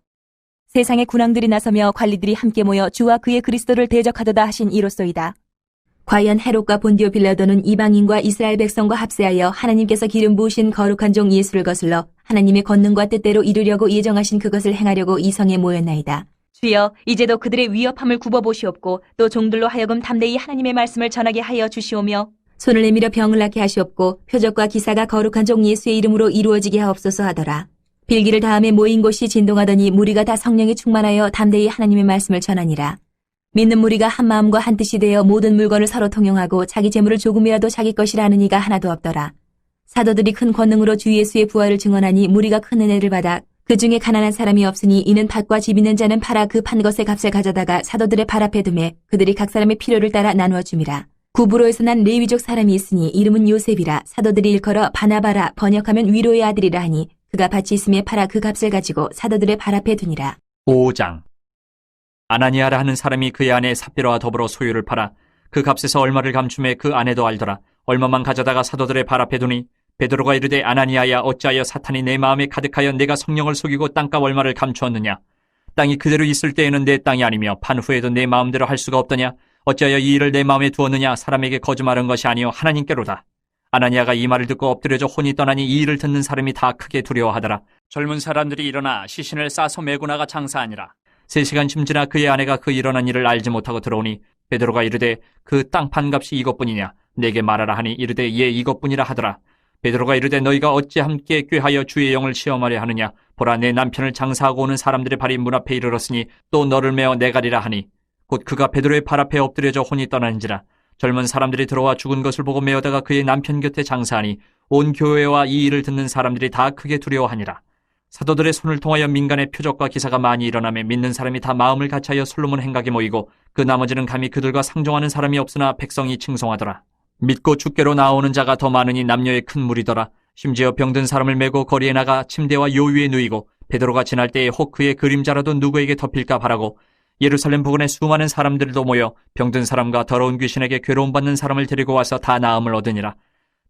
세상의 군왕들이 나서며 관리들이 함께 모여 주와 그의 그리스도를 대적하도다 하신 이로소이다. 과연 헤롯과 본디오 빌라도는 이방인과 이스라엘 백성과 합세하여 하나님께서 기름 부으신 거룩한 종 예수를 거슬러 하나님의 권능과 뜻대로 이루려고 예정하신 그것을 행하려고 이 성에 모였나이다. 주여 이제도 그들의 위협함을 굽어보시옵고 또 종들로 하여금 담대히 하나님의 말씀을 전하게 하여 주시오며 손을 내밀어 병을 낫게 하시옵고 표적과 기사가 거룩한 종 예수의 이름으로 이루어지게 하옵소서 하더라. 빌기를 다음에 모인 곳이 진동하더니 무리가 다 성령에 충만하여 담대히 하나님의 말씀을 전하니라. 믿는 무리가 한 마음과 한 뜻이 되어 모든 물건을 서로 통용하고 자기 재물을 조금이라도 자기 것이라 하는 이가 하나도 없더라. 사도들이 큰 권능으로 주 예수의 부활을 증언하니 무리가 큰 은혜를 받아 그 중에 가난한 사람이 없으니 이는 밭과 집 있는 자는 팔아 그 판 것의 값을 가져다가 사도들의 발 앞에 두매 그들이 각 사람의 필요를 따라 나누어 줌이라. 구브로에서 난 레위족 사람이 있으니 이름은 요셉이라. 사도들이 일컬어 바나바라 번역하면 위로의 아들이라 하니 그가 밭이 있음에 팔아 그 값을 가지고 사도들의 발 앞에 두니라. 5장. 아나니아라 하는 사람이 그의 아내 삽비라와 더불어 소유를 팔아 그 값에서 얼마를 감춤해 그 아내도 알더라. 얼마만 가져다가 사도들의 발 앞에 두니 베드로가 이르되 아나니아야 어찌하여 사탄이 내 마음에 가득하여 내가 성령을 속이고 땅값 얼마를 감추었느냐. 땅이 그대로 있을 때에는 내 땅이 아니며 판 후에도 내 마음대로 할 수가 없더냐. 어찌하여 이 일을 내 마음에 두었느냐. 사람에게 거짓말한 것이 아니요 하나님께로다. 아나니아가 이 말을 듣고 엎드려져 혼이 떠나니 이 일을 듣는 사람이 다 크게 두려워하더라. 젊은 사람들이 일어나 시신을 싸서 메고 나가 장사하니라. 3시간쯤 지나 그의 아내가 그 일어난 일을 알지 못하고 들어오니 베드로가 이르되 그 땅 판값이 이것뿐이냐. 내게 말하라 하니 이르되 예 이것뿐이라 하더라. 베드로가 이르되 너희가 어찌 함께 꾀하여 주의 영을 시험하려 하느냐. 보라 내 남편을 장사하고 오는 사람들의 발이 문 앞에 이르렀으니 또 너를 메어 내가리라 하니 곧 그가 베드로의 발 앞에 엎드려져 혼이 떠나는지라. 젊은 사람들이 들어와 죽은 것을 보고 메어다가 그의 남편 곁에 장사하니 온 교회와 이 일을 듣는 사람들이 다 크게 두려워하니라. 사도들의 손을 통하여 민간의 표적과 기사가 많이 일어나며 믿는 사람이 다 마음을 같이하여 솔로몬 행각에 모이고 그 나머지는 감히 그들과 상종하는 사람이 없으나 백성이 칭송하더라. 믿고 주께로 나오는 자가 더 많으니 남녀의 큰 무리더라. 심지어 병든 사람을 메고 거리에 나가 침대와 요 위에 누이고 베드로가 지날 때에 혹 그의 그림자라도 누구에게 덮일까 바라고 예루살렘 부근에 수많은 사람들도 모여 병든 사람과 더러운 귀신에게 괴로움 받는 사람을 데리고 와서 다 나음을 얻으니라.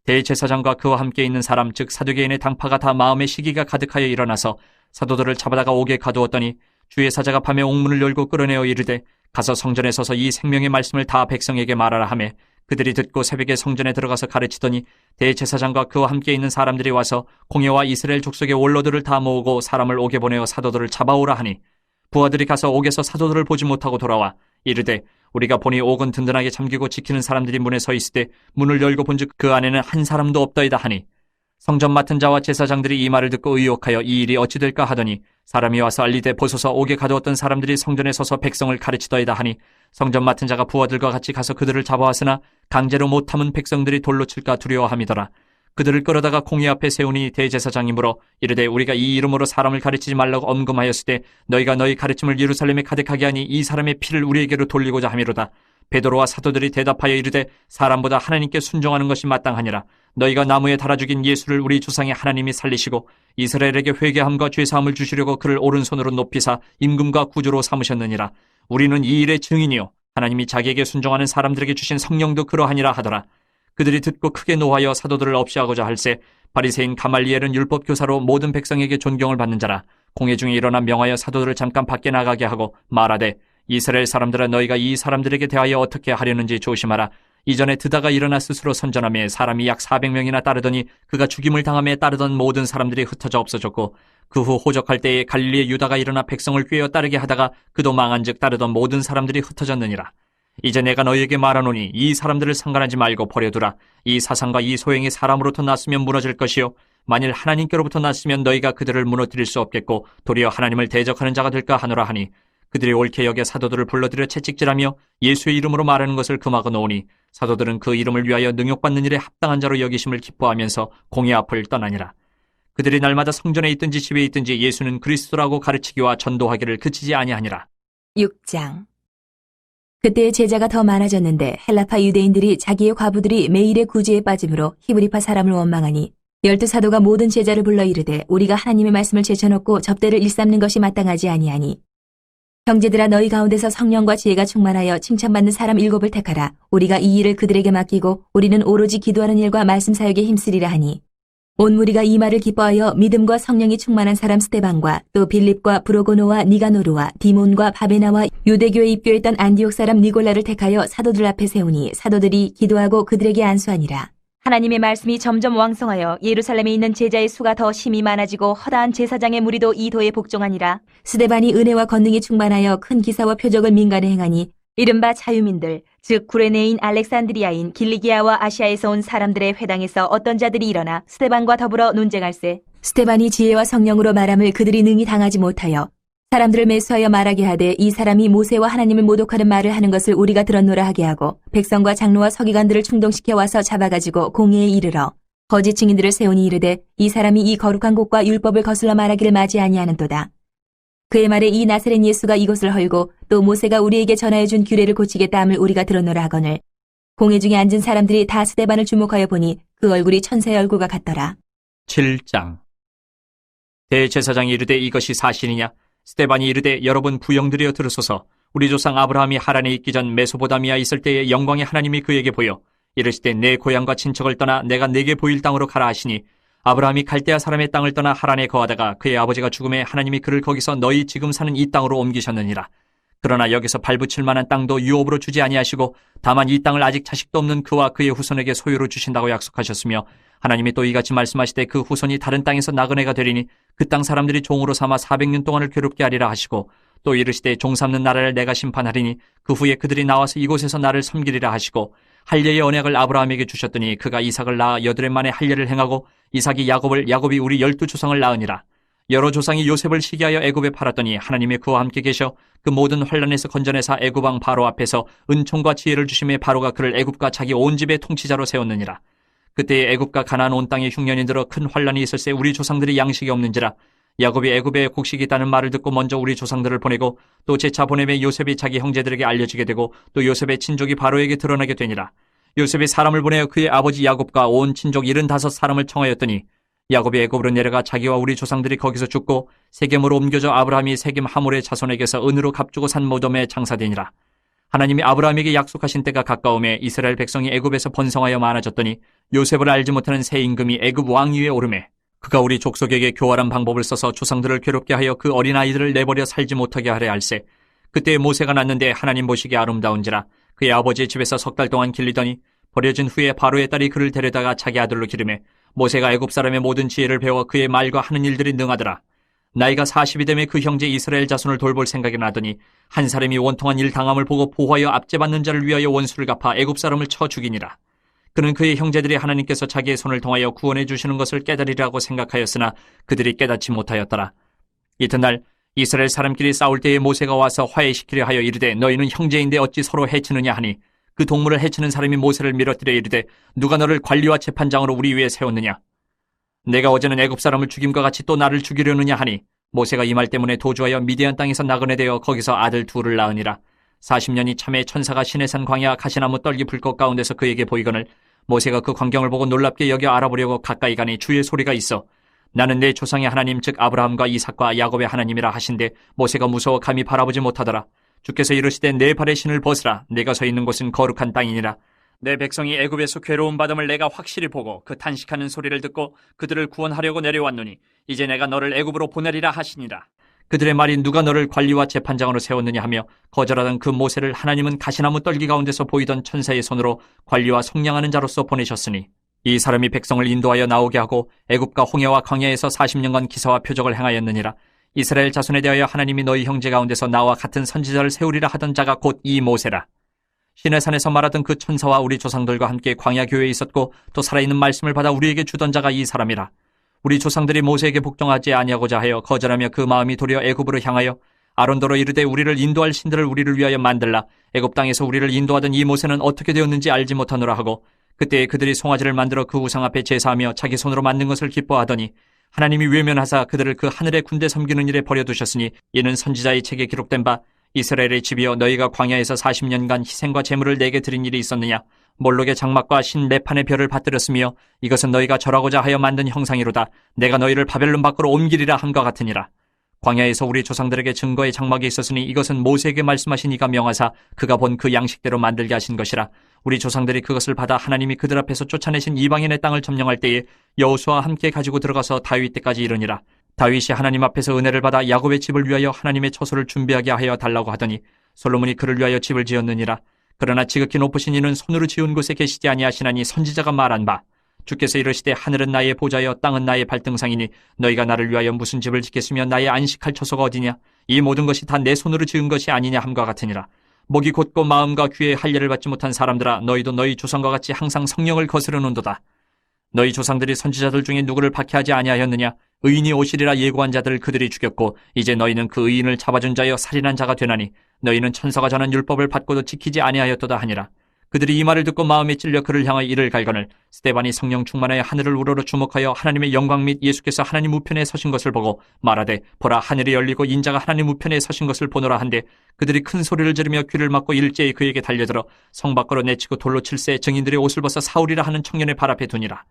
대제사장과 그와 함께 있는 사람 즉 사두개인의 당파가 다 마음의 시기가 가득하여 일어나서 사도들을 잡아다가 옥에 가두었더니 주의 사자가 밤에 옥문을 열고 끌어내어 이르되 가서 성전에 서서 이 생명의 말씀을 다 백성에게 말하라 하매 그들이 듣고 새벽에 성전에 들어가서 가르치더니 대제사장과 그와 함께 있는 사람들이 와서 공회와 이스라엘 족속의 원로들을 다 모으고 사람을 옥에 보내어 사도들을 잡아오라 하니 부하들이 가서 옥에서 사도들을 보지 못하고 돌아와 이르되 우리가 보니 옥은 든든하게 잠기고 지키는 사람들이 문에 서 있을 때 문을 열고 본즉 그 안에는 한 사람도 없더이다 하니 성전 맡은 자와 제사장들이 이 말을 듣고 의혹하여 이 일이 어찌 될까 하더니 사람이 와서 알리되 보소서 옥에 가두었던 사람들이 성전에 서서 백성을 가르치더이다 하니 성전 맡은 자가 부하들과 같이 가서 그들을 잡아왔으나 강제로 못 참은 백성들이 돌로 칠까 두려워함이더라. 그들을 끌어다가 공회 앞에 세우니 대제사장이 물어 이르되 우리가 이 이름으로 사람을 가르치지 말라고 엄금하였을 때 너희가 너희 가르침을 예루살렘에 가득하게 하니 이 사람의 피를 우리에게로 돌리고자 함이로다. 베드로와 사도들이 대답하여 이르되 사람보다 하나님께 순종하는 것이 마땅하니라. 너희가 나무에 달아 죽인 예수를 우리 조상의 하나님이 살리시고 이스라엘에게 회개함과 죄사함을 주시려고 그를 오른손으로 높이사 임금과 구주로 삼으셨느니라. 우리는 이 일의 증인이요 하나님이 자기에게 순종하는 사람들에게 주신 성령도 그러하니라 하더라. 그들이 듣고 크게 노하여 사도들을 없이하고자 할세 바리새인 가말리엘은 율법 교사로 모든 백성에게 존경을 받는 자라. 공회 중에 일어나 명하여 사도들을 잠깐 밖에 나가게 하고 말하되 이스라엘 사람들아 너희가 이 사람들에게 대하여 어떻게 하려는지 조심하라. 이전에 드다가 일어나 스스로 선전하며 사람이 약 400명이나 따르더니 그가 죽임을 당함에 따르던 모든 사람들이 흩어져 없어졌고 그 후 호적할 때에 갈릴리의 유다가 일어나 백성을 꾀어 따르게 하다가 그도 망한즉 따르던 모든 사람들이 흩어졌느니라. 이제 내가 너희에게 말하노니 이 사람들을 상관하지 말고 버려두라. 이 사상과 이 소행이 사람으로부터 났으면 무너질 것이요 만일 하나님께로부터 났으면 너희가 그들을 무너뜨릴 수 없겠고 도리어 하나님을 대적하는 자가 될까 하노라 하니 그들이 옳게 여겨 사도들을 불러들여 채찍질하며 예수의 이름으로 말하는 것을 금하고 놓으니 사도들은 그 이름을 위하여 능욕받는 일에 합당한 자로 여기심을 기뻐하면서 공회 앞을 떠나니라. 그들이 날마다 성전에 있든지 집에 있든지 예수는 그리스도라고 가르치기와 전도하기를 그치지 아니하니라. 6장. 그때 제자가 더 많아졌는데 헬라파 유대인들이 자기의 과부들이 매일의 구제에 빠짐으로 히브리파 사람을 원망하니 12사도가 모든 제자를 불러 이르되 우리가 하나님의 말씀을 제쳐놓고 접대를 일삼는 것이 마땅하지 아니하니 형제들아 너희 가운데서 성령과 지혜가 충만하여 칭찬받는 사람 7을 택하라. 우리가 이 일을 그들에게 맡기고 우리는 오로지 기도하는 일과 말씀 사역에 힘쓰리라 하니 온 무리가 이 말을 기뻐하여 믿음과 성령이 충만한 사람 스데반과 또 빌립과 브로고노와 니가노르와 디몬과 바베나와 유대교에 입교했던 안디옥 사람 니골라를 택하여 사도들 앞에 세우니 사도들이 기도하고 그들에게 안수하니라. 하나님의 말씀이 점점 왕성하여 예루살렘에 있는 제자의 수가 더 심히 많아지고 허다한 제사장의 무리도 이 도에 복종하니라. 스데반이 은혜와 권능이 충만하여 큰 기사와 표적을 민간에 행하니 이른바 자유민들 즉 구레네인 알렉산드리아인 길리기아와 아시아에서 온 사람들의 회당에서 어떤 자들이 일어나 스데반과 더불어 논쟁할세. 스데반이 지혜와 성령으로 말함을 그들이 능히 당하지 못하여 사람들을 매수하여 말하게 하되 이 사람이 모세와 하나님을 모독하는 말을 하는 것을 우리가 들었노라 하게 하고 백성과 장로와 서기관들을 충동시켜 와서 잡아가지고 공회에 이르러 거짓 증인들을 세우니 이르되 이 사람이 이 거룩한 곳과 율법을 거슬러 말하기를 맞이 아니하는도다. 그의 말에 이 나사렛 예수가 이곳을 헐고 또 모세가 우리에게 전하여준 규례를 고치겠다 함을 우리가 들었노라 하거늘 공회 중에 앉은 사람들이 다 스데반을 주목하여 보니 그 얼굴이 천사의 얼굴과 같더라. 7장. 대제사장이 이르되 이것이 사실이냐? 스데반이 이르되 여러분 부영들이여 들으소서. 우리 조상 아브라함이 하란에 있기 전 메소포다미아 있을 때에 영광의 하나님이 그에게 보여 이르시되 내 고향과 친척을 떠나 내가 내게 보일 땅으로 가라 하시니 아브라함이 갈대아 사람의 땅을 떠나 하란에 거하다가 그의 아버지가 죽음에 하나님이 그를 거기서 너희 지금 사는 이 땅으로 옮기셨느니라. 그러나 여기서 발붙일 만한 땅도 유업으로 주지 아니하시고 다만 이 땅을 아직 자식도 없는 그와 그의 후손에게 소유로 주신다고 약속하셨으며 하나님이 또 이같이 말씀하시되 그 후손이 다른 땅에서 나그네가 되리니 그 땅 사람들이 종으로 삼아 400년 동안을 괴롭게 하리라 하시고 또 이르시되 종 삼는 나라를 내가 심판하리니 그 후에 그들이 나와서 이곳에서 나를 섬기리라 하시고 할례의 언약을 아브라함에게 주셨더니 그가 이삭을 낳아 8해 만에 할례를 행하고 이삭이 야곱을 야곱이 우리 12조상을 낳으니라. 여러 조상이 요셉을 시기하여 애굽에 팔았더니 하나님이 그와 함께 계셔 그 모든 환난에서 건져내사 애굽 왕 바로 앞에서 은총과 지혜를 주심에 바로가 그를 애굽과 자기 온 집의 통치자로 세웠느니라. 그때에 애굽과 가나안 온 땅에 흉년이 들어 큰 환난이 있을새 우리 조상들이 양식이 없는지라. 야곱이 애굽에 곡식이 있다는 말을 듣고 먼저 우리 조상들을 보내고 또 재차 보내매 요셉이 자기 형제들에게 알려지게 되고 또 요셉의 친족이 바로에게 드러나게 되니라. 요셉이 사람을 보내어 그의 아버지 야곱과 온 친족 75사람을 청하였더니 야곱이 애굽으로 내려가 자기와 우리 조상들이 거기서 죽고 세겜으로 옮겨져 아브라함이 세겜 하몰의 자손에게서 은으로 값주고 산 모돔에 장사되니라. 하나님이 아브라함에게 약속하신 때가 가까움에 이스라엘 백성이 애굽에서 번성하여 많아졌더니 요셉을 알지 못하는 새 임금이 애굽 왕위에 오르매 그가 우리 족속에게 교활한 방법을 써서 조상들을 괴롭게 하여 그 어린아이들을 내버려 살지 못하게 하려 할세. 그때 모세가 났는데 하나님 보시기에 아름다운지라 그의 아버지의 집에서 3달 동안 길리더니 버려진 후에 바로의 딸이 그를 데려다가 자기 아들로 기르매 모세가 애굽 사람의 모든 지혜를 배워 그의 말과 하는 일들이 능하더라. 나이가 40이 되매 그 형제 이스라엘 자손을 돌볼 생각이 나더니 한 사람이 원통한 일 당함을 보고 보호하여 압제받는 자를 위하여 원수를 갚아 애굽 사람을 쳐 죽이니라. 그는 그의 형제들이 하나님께서 자기의 손을 통하여 구원해 주시는 것을 깨달으리라고 생각하였으나 그들이 깨닫지 못하였더라. 이튿날 이스라엘 사람끼리 싸울 때에 모세가 와서 화해시키려 하여 이르되 너희는 형제인데 어찌 서로 해치느냐 하니 그 동물을 해치는 사람이 모세를 밀어뜨려 이르되 누가 너를 관리와 재판장으로 우리 위에 세웠느냐? 내가 어제는 애굽 사람을 죽임과 같이 또 나를 죽이려느냐 하니 모세가 이 말 때문에 도주하여 미디안 땅에서 나그네 되어 거기서 아들 둘을 낳으니라. 40년이 참에 천사가 시내산 광야 가시나무 떨기 불꽃 가운데서 그에게 보이거늘 모세가 그 광경을 보고 놀랍게 여겨 알아보려고 가까이 가니 주의 소리가 있어 나는 내 조상의 하나님 즉 아브라함과 이삭과 야곱의 하나님이라 하신데 모세가 무서워 감히 바라보지 못하더라. 주께서 이르시되 내 발의 신을 벗으라. 내가 서 있는 곳은 거룩한 땅이니라. 내 백성이 애굽에서 괴로움 받음을 내가 확실히 보고 그 탄식하는 소리를 듣고 그들을 구원하려고 내려왔노니 이제 내가 너를 애굽으로 보내리라 하시니라. 그들의 말이 누가 너를 관리와 재판장으로 세웠느냐 하며 거절하던 그 모세를 하나님은 가시나무 떨기 가운데서 보이던 천사의 손으로 관리와 속량하는 자로서 보내셨으니 이 사람이 백성을 인도하여 나오게 하고 애굽과 홍해와 광야에서 40년간 기사와 표적을 행하였느니라. 이스라엘 자손에 대하여 하나님이 너희 형제 가운데서 나와 같은 선지자를 세우리라 하던 자가 곧 이 모세라. 시내산에서 말하던 그 천사와 우리 조상들과 함께 광야 교회에 있었고 또 살아있는 말씀을 받아 우리에게 주던 자가 이 사람이라. 우리 조상들이 모세에게 복종하지 아니하고자 하여 거절하며 그 마음이 도리어 애굽으로 향하여 아론더러 이르되 우리를 인도할 신들을 우리를 위하여 만들라. 애굽 땅에서 우리를 인도하던 이 모세는 어떻게 되었는지 알지 못하노라 하고 그때에 그들이 송아지를 만들어 그 우상 앞에 제사하며 자기 손으로 만든 것을 기뻐하더니 하나님이 외면하사 그들을 그 하늘의 군대 섬기는 일에 버려두셨으니 이는 선지자의 책에 기록된 바 이스라엘의 집이여 너희가 광야에서 40년간 희생과 제물을 내게 드린 일이 있었느냐? 몰록의 장막과 신 레판의 별을 받들었으며 이것은 너희가 절하고자 하여 만든 형상이로다. 내가 너희를 바벨론 밖으로 옮기리라 함과 같으니라. 광야에서 우리 조상들에게 증거의 장막이 있었으니 이것은 모세에게 말씀하신 이가 명하사 그가 본 그 양식대로 만들게 하신 것이라. 우리 조상들이 그것을 받아 하나님이 그들 앞에서 쫓아내신 이방인의 땅을 점령할 때에 여호수아와 함께 가지고 들어가서 다윗 때까지 이르니라. 다윗이 하나님 앞에서 은혜를 받아 야곱의 집을 위하여 하나님의 처소를 준비하게 하여 달라고 하더니 솔로몬이 그를 위하여 집을 지었느니라. 그러나 지극히 높으신 이는 손으로 지은 곳에 계시지 아니하시나니 선지자가 말한 바 주께서 이르시되 하늘은 나의 보좌여 땅은 나의 발등상이니 너희가 나를 위하여 무슨 집을 짓겠으며 나의 안식할 처소가 어디냐? 이 모든 것이 다 내 손으로 지은 것이 아니냐 함과 같으니라. 목이 곧고 마음과 귀에 할례를 받지 못한 사람들아 너희도 너희 조상과 같이 항상 성령을 거스르는도다. 너희 조상들이 선지자들 중에 누구를 박해하지 아니하였느냐? 의인이 오시리라 예고한 자들을 그들이 죽였고 이제 너희는 그 의인을 잡아준 자여 살인한 자가 되나니 너희는 천사가 전한 율법을 받고도 지키지 아니하였도다 하니라. 그들이 이 말을 듣고 마음에 찔려 그를 향하여 이를 갈거늘 스데반이 성령 충만하여 하늘을 우러러 주목하여 하나님의 영광 및 예수께서 하나님 우편에 서신 것을 보고 말하되 보라 하늘이 열리고 인자가 하나님 우편에 서신 것을 보노라 한데 그들이 큰 소리를 지르며 귀를 막고 일제히 그에게 달려들어 성 밖으로 내치고 돌로 칠세 증인들의 옷을 벗어 사울이라 하는 청년의 발 앞에 두니라.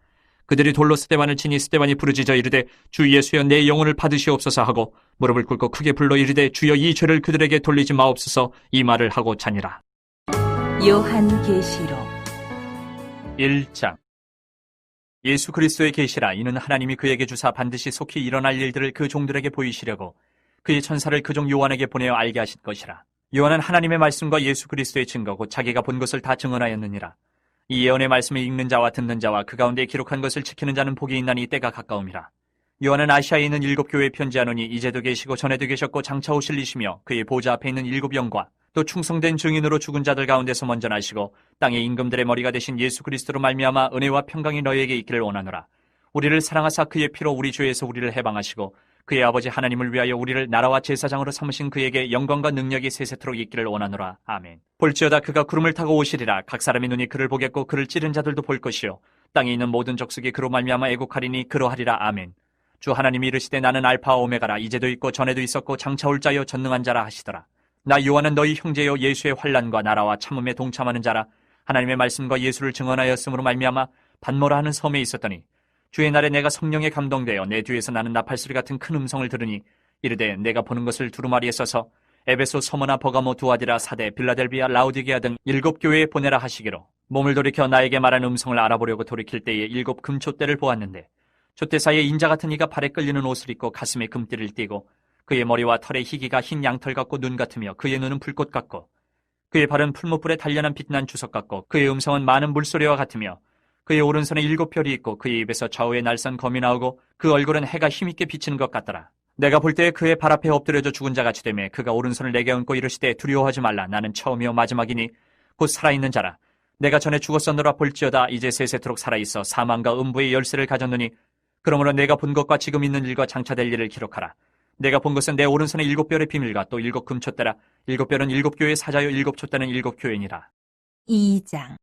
그들이 돌로 스데반을 치니 스데반이 부르짖어 이르되 주 예수여 내 영혼을 받으시옵소서 하고 무릎을 꿇고 크게 불러 이르되 주여 이 죄를 그들에게 돌리지 마옵소서 이 말을 하고 자니라. 요한계시록 1장 예수 그리스도의 계시라. 이는 하나님이 그에게 주사 반드시 속히 일어날 일들을 그 종들에게 보이시려고 그의 천사를 그 종 요한에게 보내어 알게 하신 것이라. 요한은 하나님의 말씀과 예수 그리스도의 증거 곧 자기가 본 것을 다 증언하였느니라. 이 예언의 말씀을 읽는 자와 듣는 자와 그 가운데 기록한 것을 지키는 자는 복이 있나니 때가 가까움이라. 요한은 아시아에 있는 7교회에 편지하노니 이제도 계시고 전에도 계셨고 장차 오실 이시며 그의 보좌 앞에 있는 7 영과 또 충성된 증인으로 죽은 자들 가운데서 먼저 나시고 땅의 임금들의 머리가 되신 예수 그리스도로 말미암아 은혜와 평강이 너희에게 있기를 원하노라. 우리를 사랑하사 그의 피로 우리 죄에서 우리를 해방하시고 그의 아버지 하나님을 위하여 우리를 나라와 제사장으로 삼으신 그에게 영광과 능력이 세세토록 있기를 원하노라. 아멘. 볼지어다 그가 구름을 타고 오시리라. 각 사람의 눈이 그를 보겠고 그를 찌른 자들도 볼 것이요 땅에 있는 모든 족속이 그로 말미암아 애곡하리니 그러하리라. 아멘. 주 하나님이 이르시되 나는 알파와 오메가라. 이제도 있고 전에도 있었고 장차 올 자여 전능한 자라 하시더라. 나 요한은 너희 형제여 예수의 환난과 나라와 참음에 동참하는 자라. 하나님의 말씀과 예수를 증언하였으므로 말미암아 반모라 하는 섬에 있었더니 주의 날에 내가 성령에 감동되어 내 뒤에서 나는 나팔소리 같은 큰 음성을 들으니 이르되 내가 보는 것을 두루마리에 써서 에베소, 서머나, 버가모, 두아디라, 사데, 빌라델비아, 라우디게아 등 7 교회에 보내라 하시기로 몸을 돌이켜 나에게 말한 음성을 알아보려고 돌이킬 때에 7 금촛대를 보았는데 촛대 사이에 인자 같은 이가 발에 끌리는 옷을 입고 가슴에 금띠를 띠고 그의 머리와 털의 희기가 흰 양털 같고 눈 같으며 그의 눈은 불꽃 같고 그의 발은 풀무불에 단련한 빛난 주석 같고 그의 음성은 많은 물소리와 같으며 그의 오른손에 7 별이 있고 그의 입에서 좌우에 날선 검이 나오고 그 얼굴은 해가 힘있게 비치는 것 같더라. 내가 볼 때에 그의 발 앞에 엎드려져 죽은 자같이 되매 그가 오른손을 내게 얹고 이르시되 두려워하지 말라. 나는 처음이요 마지막이니 곧 살아있는 자라. 내가 전에 죽었었노라. 볼지어다 이제 세세토록 살아있어 사망과 음부의 열쇠를 가졌느니 그러므로 내가 본 것과 지금 있는 일과 장차 될 일을 기록하라. 내가 본 것은 내 오른손에 7 별의 비밀과 또 7 금촛대라. 7 별은 7 교회의 사자요 7 촛대는 7 교회니라. 2장.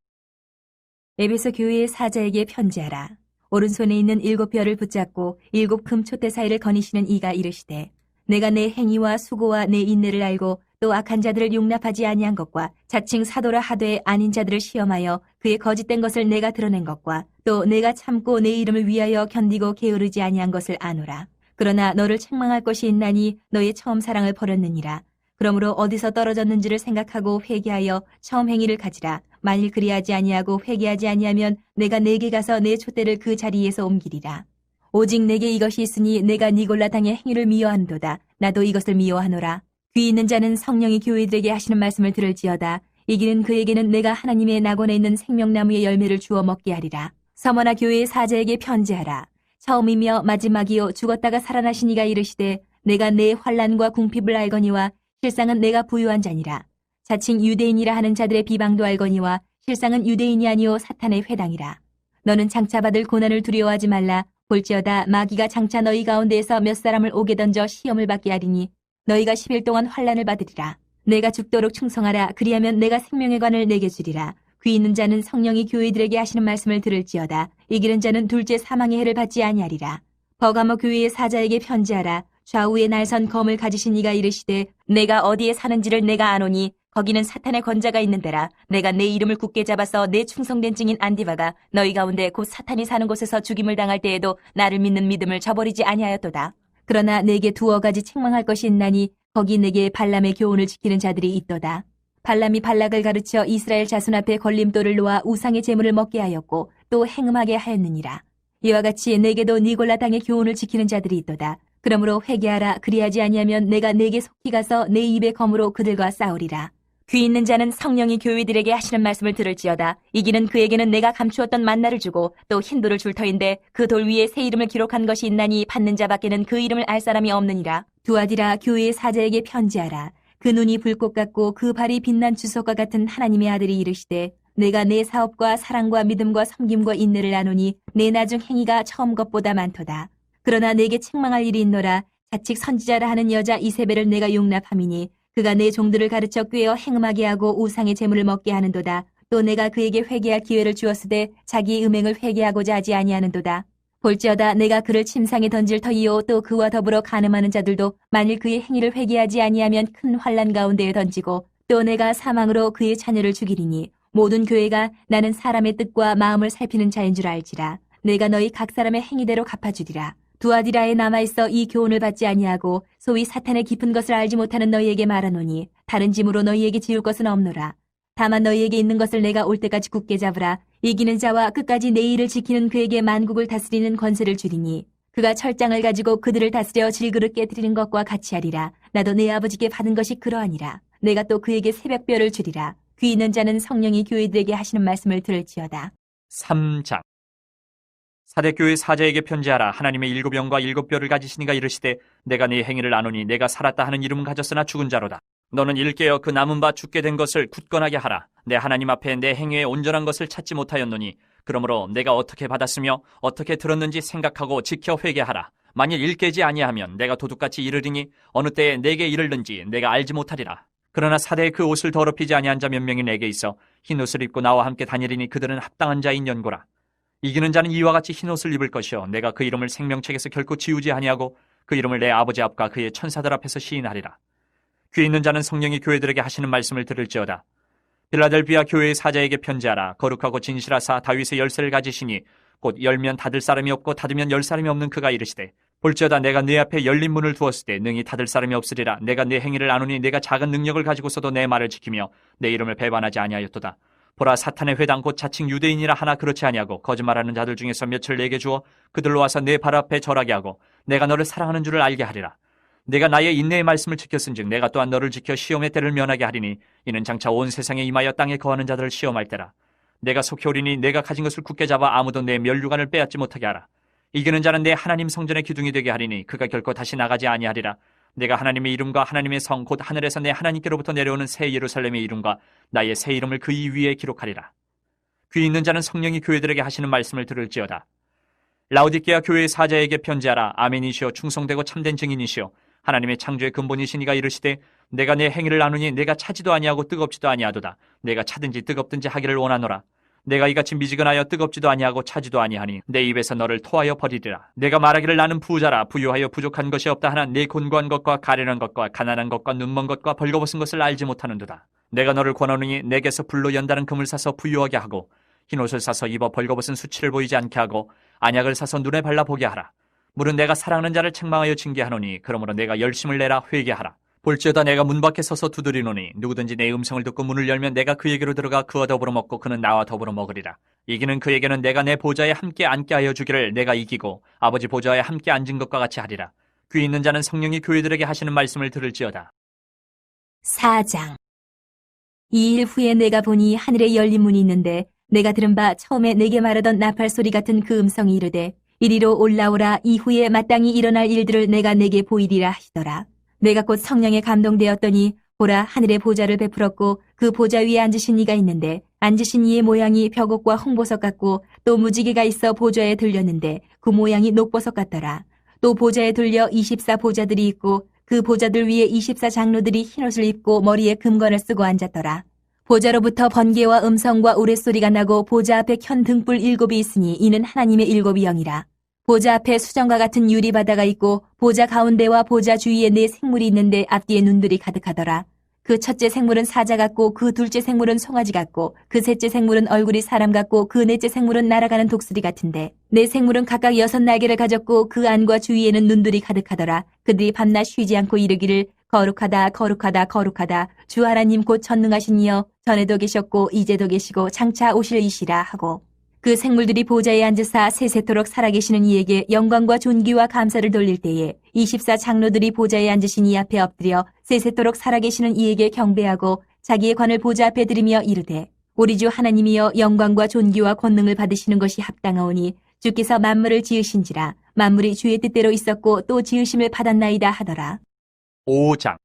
에베소 교회의 사자에게 편지하라. 오른손에 있는 7별을 붙잡고 7 금 촛대 사이를 거니시는 이가 이르시되, 내가 내 행위와 수고와 내 인내를 알고 또 악한 자들을 용납하지 아니한 것과 자칭 사도라 하되 아닌 자들을 시험하여 그의 거짓된 것을 내가 드러낸 것과 또 내가 참고 내 이름을 위하여 견디고 게으르지 아니한 것을 아노라. 그러나 너를 책망할 것이 있나니 너의 처음 사랑을 버렸느니라. 그러므로 어디서 떨어졌는지를 생각하고 회개하여 처음 행위를 가지라. 만일 그리하지 아니하고 회개하지 아니하면 내가 내게 가서 내 촛대를 그 자리에서 옮기리라. 오직 내게 이것이 있으니 내가 니골라 당의 행위를 미워한도다. 나도 이것을 미워하노라. 귀 있는 자는 성령이 교회들에게 하시는 말씀을 들을지어다. 이기는 그에게는 내가 하나님의 낙원에 있는 생명나무의 열매를 주어 먹게 하리라. 서머나 교회의 사자에게 편지하라. 처음이며 마지막이요 죽었다가 살아나신 이가 이르시되, 내가 내 환난과 궁핍을 알거니와 실상은 내가 부유한 자니라. 자칭 유대인이라 하는 자들의 비방도 알거니와 실상은 유대인이 아니요 사탄의 회당이라. 너는 장차 받을 고난을 두려워하지 말라. 볼지어다 마귀가 장차 너희 가운데에서 몇 사람을 옥에 던져 시험을 받게 하리니 너희가 10일 동안 환난을 받으리라. 내가 죽도록 충성하라. 그리하면 내가 생명의 관을 내게 주리라. 귀 있는 자는 성령이 교회들에게 하시는 말씀을 들을지어다. 이기는 자는 둘째 사망의 해를 받지 아니하리라. 버가모 교회의 사자에게 편지하라. 좌우에 날선 검을 가지신 이가 이르시되, 내가 어디에 사는지를 내가 아노니 거기는 사탄의 권자가 있는 데라. 내가 내 이름을 굳게 잡아서 내 충성된 증인 안디바가 너희 가운데 곧 사탄이 사는 곳에서 죽임을 당할 때에도 나를 믿는 믿음을 저버리지 아니하였도다. 그러나 내게 2가지 책망할 것이 있나니 거기 내게 발람의 교훈을 지키는 자들이 있도다. 발람이 발락을 가르쳐 이스라엘 자손 앞에 걸림돌을 놓아 우상의 제물을 먹게 하였고 또 행음하게 하였느니라. 이와 같이 내게도 니골라 당의 교훈을 지키는 자들이 있도다. 그러므로 회개하라. 그리하지 아니하면 내가 내게 속히 가서 내 입의 검으로 그들과 싸우리라. 귀 있는 자는 성령이 교회들에게 하시는 말씀을 들을지어다. 이기는 그에게는 내가 감추었던 만나를 주고 또 흰 돌을 줄 터인데 그 돌 위에 새 이름을 기록한 것이 있나니 받는 자밖에는 그 이름을 알 사람이 없느니라. 두아디라 교회의 사자에게 편지하라. 그 눈이 불꽃 같고 그 발이 빛난 주석과 같은 하나님의 아들이 이르시되, 내가 내 사업과 사랑과 믿음과 섬김과 인내를 나누니 내 나중 행위가 처음 것보다 많도다. 그러나 내게 책망할 일이 있노라. 자칙 선지자라 하는 여자 이세벨을 내가 용납함이니 그가 내 종들을 가르쳐 꾀어 행음하게 하고 우상의 제물을 먹게 하는도다. 또 내가 그에게 회개할 기회를 주었으되 자기의 음행을 회개하고자 하지 아니하는도다. 볼지어다 내가 그를 침상에 던질 터이요 또 그와 더불어 간음하는 자들도 만일 그의 행위를 회개하지 아니하면 큰 환난 가운데에 던지고 또 내가 사망으로 그의 자녀를 죽이리니 모든 교회가 나는 사람의 뜻과 마음을 살피는 자인 줄 알지라. 내가 너희 각 사람의 행위대로 갚아주리라. 두아디라에 남아있어 이 교훈을 받지 아니하고 소위 사탄의 깊은 것을 알지 못하는 너희에게 말하노니 다른 짐으로 너희에게 지울 것은 없노라. 다만 너희에게 있는 것을 내가 올 때까지 굳게 잡으라. 이기는 자와 끝까지 내 일을 지키는 그에게 만국을 다스리는 권세를 주리니 그가 철장을 가지고 그들을 다스려 질그릇 깨뜨리는 것과 같이 하리라. 나도 내 아버지께 받은 것이 그러하니라. 내가 또 그에게 새벽별을 주리라. 귀 있는 자는 성령이 교회들에게 하시는 말씀을 들을지어다. 3장. 사대교회 사자에게 편지하라. 하나님의 7영과 7뼈를 가지신 이가 이르시되, 내가 네 행위를 아노니 내가 살았다 하는 이름은 가졌으나 죽은 자로다. 너는 일깨어 그 남은 바 죽게 된 것을 굳건하게 하라. 내 하나님 앞에 내 행위의 온전한 것을 찾지 못하였노니 그러므로 내가 어떻게 받았으며 어떻게 들었는지 생각하고 지켜 회개하라. 만일 일깨지 아니하면 내가 도둑같이 이르리니 어느 때에 내게 이르는지 내가 알지 못하리라. 그러나 사대의 그 옷을 더럽히지 아니한 자 몇 명이 내게 있어 흰 옷을 입고 나와 함께 다니리니 그들은 합당한 자인 연고라. 이기는 자는 이와 같이 흰 옷을 입을 것이요 내가 그 이름을 생명책에서 결코 지우지 아니하고 그 이름을 내 아버지 앞과 그의 천사들 앞에서 시인하리라. 귀 있는 자는 성령이 교회들에게 하시는 말씀을 들을지어다. 빌라델비아 교회의 사자에게 편지하라. 거룩하고 진실하사 다윗의 열쇠를 가지시니 곧 열면 닫을 사람이 없고 닫으면 열 사람이 없는 그가 이르시되, 볼지어다 내가 네 앞에 열린 문을 두었을 때 능히 닫을 사람이 없으리라. 내가 네 행위를 아노니 내가 작은 능력을 가지고서도 내 말을 지키며 내 이름을 배반하지 아니하였도다. 보라, 사탄의 회당 곧 자칭 유대인이라 하나 그렇지 아니하고 거짓말하는 자들 중에서 몇을 내게 주어 그들로 와서 내 발 앞에 절하게 하고 내가 너를 사랑하는 줄을 알게 하리라. 내가 나의 인내의 말씀을 지켰은즉 내가 또한 너를 지켜 시험의 때를 면하게 하리니 이는 장차 온 세상에 임하여 땅에 거하는 자들을 시험할 때라. 내가 속히 오리니 내가 가진 것을 굳게 잡아 아무도 내 면류관을 빼앗지 못하게 하라. 이기는 자는 내 하나님 성전의 기둥이 되게 하리니 그가 결코 다시 나가지 아니하리라. 내가 하나님의 이름과 하나님의 성 곧 하늘에서 내 하나님께로부터 내려오는 새 예루살렘의 이름과 나의 새 이름을 그 이 위에 기록하리라. 귀 있는 자는 성령이 교회들에게 하시는 말씀을 들을지어다. 라오디게아 교회의 사자에게 편지하라. 아멘이시오 충성되고 참된 증인이시오 하나님의 창조의 근본이신 이가 이르시되, 내가 내 행위를 나누니 내가 차지도 아니하고 뜨겁지도 아니하도다. 내가 차든지 뜨겁든지 하기를 원하노라. 내가 이같이 미지근하여 뜨겁지도 아니하고 차지도 아니하니 내 입에서 너를 토하여 버리리라. 내가 말하기를 나는 부자라 부유하여 부족한 것이 없다 하나 내 곤고한 것과 가련한 것과 가난한 것과 눈먼 것과 벌거벗은 것을 알지 못하는도다. 내가 너를 권하노니 내게서 불로 연다는 금을 사서 부유하게 하고 흰옷을 사서 입어 벌거벗은 수치를 보이지 않게 하고 안약을 사서 눈에 발라 보게 하라. 물은 내가 사랑하는 자를 책망하여 징계하노니 그러므로 내가 열심을 내라 회개하라. 볼지어다 내가 문 밖에 서서 두드리노니 누구든지 내 음성을 듣고 문을 열면 내가 그에게로 들어가 그와 더불어 먹고 그는 나와 더불어 먹으리라. 이기는 그에게는 내가 내 보좌에 함께 앉게 하여 주기를 내가 이기고 아버지 보좌에 함께 앉은 것과 같이 하리라. 귀 있는 자는 성령이 교회들에게 하시는 말씀을 들을지어다. 4장. 2일 후에 내가 보니 하늘에 열린 문이 있는데 내가 들은 바 처음에 내게 말하던 나팔 소리 같은 그 음성이 이르되 이리로 올라오라. 이후에 마땅히 일어날 일들을 내가 내게 보이리라 하시더라. 내가 곧 성령에 감동되었더니 보라 하늘에 보좌를 베풀었고 그 보좌 위에 앉으신 이가 있는데 앉으신 이의 모양이 벽옥과 홍보석 같고 또 무지개가 있어 보좌에 들렸는데 그 모양이 녹보석 같더라. 또 보좌에 들려 24 보좌들이 있고 그 보좌들 위에 24 장로들이 흰옷을 입고 머리에 금관을 쓰고 앉았더라. 보좌로부터 번개와 음성과 우레소리가 나고 보좌 앞에 켠 등불 7이 있으니 이는 하나님의 7이 영이라. 보좌 앞에 수정과 같은 유리바다가 있고 보좌 가운데와 보좌 주위에 4 생물이 있는데 앞뒤에 눈들이 가득하더라. 그 첫째 생물은 사자 같고 그 둘째 생물은 송아지 같고 그 셋째 생물은 얼굴이 사람 같고 그 넷째 생물은 날아가는 독수리 같은데 4 생물은 각각 6 날개를 가졌고 그 안과 주위에는 눈들이 가득하더라. 그들이 밤낮 쉬지 않고 이르기를 거룩하다 거룩하다 거룩하다 주 하나님 곧 전능하신 이여 전에도 계셨고 이제도 계시고 장차 오실 이시라 하고 그 생물들이 보좌에 앉으사 세세토록 살아계시는 이에게 영광과 존귀와 감사를 돌릴 때에 24 장로들이 보좌에 앉으신 이 앞에 엎드려 세세토록 살아계시는 이에게 경배하고 자기의 관을 보좌 앞에 들이며 이르되 우리 주 하나님이여 영광과 존귀와 권능을 받으시는 것이 합당하오니 주께서 만물을 지으신지라 만물이 주의 뜻대로 있었고 또 지으심을 받았나이다 하더라. 5장.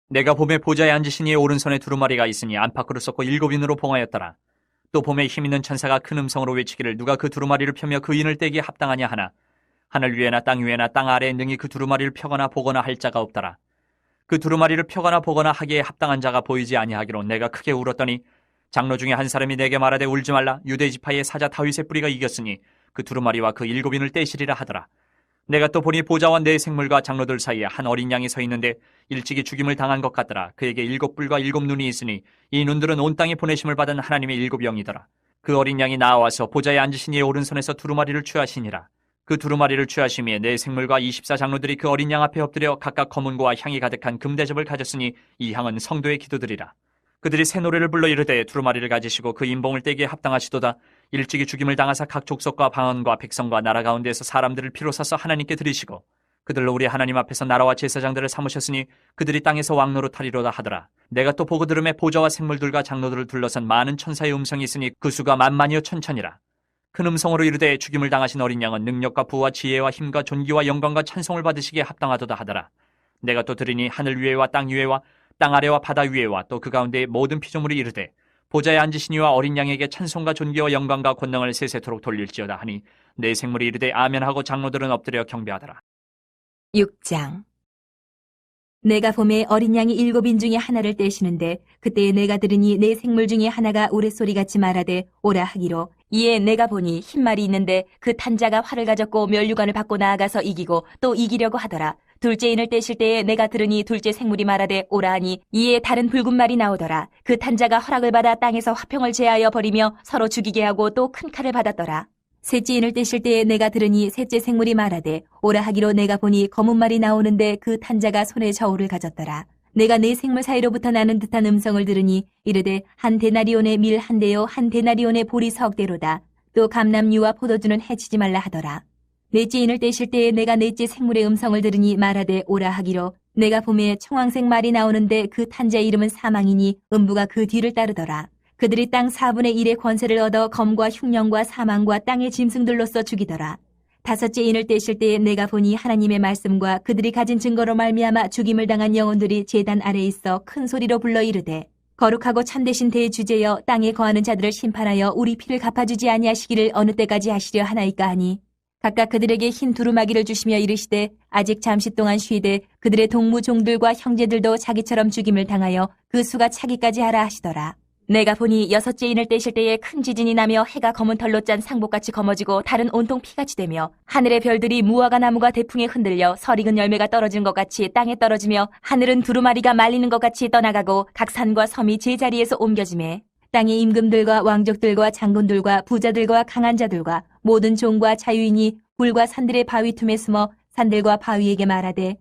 내가 봄에 보좌에 앉으신 이의 오른손에 두루마리가 있으니 안팎으로 쏟고 7인으로 봉하였더라. 또 봄에 힘있는 천사가 큰 음성으로 외치기를 누가 그 두루마리를 펴며 그 인을 떼기에 합당하냐 하나 하늘 위에나 땅 위에나 땅 아래에 능히 그 두루마리를 펴거나 보거나 할 자가 없더라. 그 두루마리를 펴거나 보거나 하기에 합당한 자가 보이지 아니하기로 내가 크게 울었더니 장로 중에 한 사람이 내게 말하되 울지 말라. 유대 지파의 사자 다윗의 뿌리가 이겼으니 그 두루마리와 그 7인을 떼시리라 하더라. 내가 또 보니 보좌와 4 생물과 장로들 사이에 한 어린 양이 서 있는데 일찍이 죽임을 당한 것 같더라. 그에게 7뿔과 7눈이 있으니 이 눈들은 온 땅에 보내심을 받은 하나님의 7 영이더라. 그 어린 양이 나와서 보좌에 앉으신 이의 오른손에서 두루마리를 취하시니라. 그 두루마리를 취하심에 4 생물과 24 장로들이 그 어린 양 앞에 엎드려 각각 검은고와 향이 가득한 금대접을 가졌으니 이 향은 성도의 기도들이라. 그들이 새 노래를 불러 이르되 두루마리를 가지시고 그 인봉을 떼기에 합당하시도다. 일찍이 죽임을 당하사 각 족속과 방언과 백성과 나라 가운데에서 사람들을 피로 사서 하나님께 드리시고 그들로 우리 하나님 앞에서 나라와 제사장들을 삼으셨으니 그들이 땅에서 왕노릇하리로다 하더라. 내가 또 보고 들음에 보좌와 생물들과 장로들을 둘러싼 많은 천사의 음성이 있으니 그 수가 만만이요 천천이라. 큰 음성으로 이르되 죽임을 당하신 어린 양은 능력과 부와 지혜와 힘과 존귀와 영광과 찬송을 받으시기에 합당하도다 하더라. 내가 또 들으니 하늘 위에와 땅 위에와 땅 아래와 바다 위에와 또 그 가운데의 모든 피조물이 이르되 보좌에 앉으신 이와 어린 양에게 찬송과 존귀와 영광과 권능을 세세토록 돌릴지어다 하니 4 생물이 이르되 아멘하고 장로들은 엎드려 경배하더라. 6장. 내가 봄에 어린 양이 7인 중에 하나를 떼시는데 그때에 내가 들으니 4 생물 중에 하나가 우레소리같이 말하되 오라 하기로 이에 내가 보니 흰 말이 있는데 그 탄자가 활을 가졌고 면류관을 받고 나아가서 이기고 또 이기려고 하더라. 둘째 인을 떼실 때에 내가 들으니 둘째 생물이 말하되 오라 하니 이에 다른 붉은 말이 나오더라. 그 탄자가 허락을 받아 땅에서 화평을 제하여 버리며 서로 죽이게 하고 또 큰 칼을 받았더라. 셋째 인을 떼실 때에 내가 들으니 셋째 생물이 말하되 오라 하기로 내가 보니 검은 말이 나오는데 그 탄자가 손에 저울을 가졌더라. 내가 4 생물 사이로부터 나는 듯한 음성을 들으니 이르되 한 데나리온의 밀 한 대요 한 데나리온의 보리 석대로다. 또 감람류와 포도주는 해치지 말라 하더라. 넷째 인을 떼실 때에 내가 넷째 생물의 음성을 들으니 말하되 오라 하기로 내가 봄에 청황색 말이 나오는데 그 탄자의 이름은 사망이니 음부가 그 뒤를 따르더라. 그들이 땅 4분의 1의 권세를 얻어 검과 흉령과 사망과 땅의 짐승들로서 죽이더라. 5째 인을 떼실 때에 내가 보니 하나님의 말씀과 그들이 가진 증거로 말미암아 죽임을 당한 영혼들이 제단 아래에 있어 큰 소리로 불러 이르되 거룩하고 참되신 대주제여 땅에 거하는 자들을 심판하여 우리 피를 갚아주지 아니하시기를 어느 때까지 하시려 하나이까 하니 각각 그들에게 흰 두루마기를 주시며 이르시되 아직 잠시 동안 쉬되 그들의 동무 종들과 형제들도 자기처럼 죽임을 당하여 그 수가 차기까지 하라 하시더라. 내가 보니 여섯째 인을 떼실 때에 큰 지진이 나며 해가 검은 털로 짠 상복같이 검어지고 달은 온통 피같이 되며 하늘의 별들이 무화과 나무가 대풍에 흔들려 설익은 열매가 떨어진 것 같이 땅에 떨어지며 하늘은 두루마리가 말리는 것 같이 떠나가고 각 산과 섬이 제자리에서 옮겨지매 땅의 임금들과 왕족들과 장군들과 부자들과 강한 자들과 모든 종과 자유인이 불과 산들의 바위 틈에 숨어 산들과 바위에게 말하되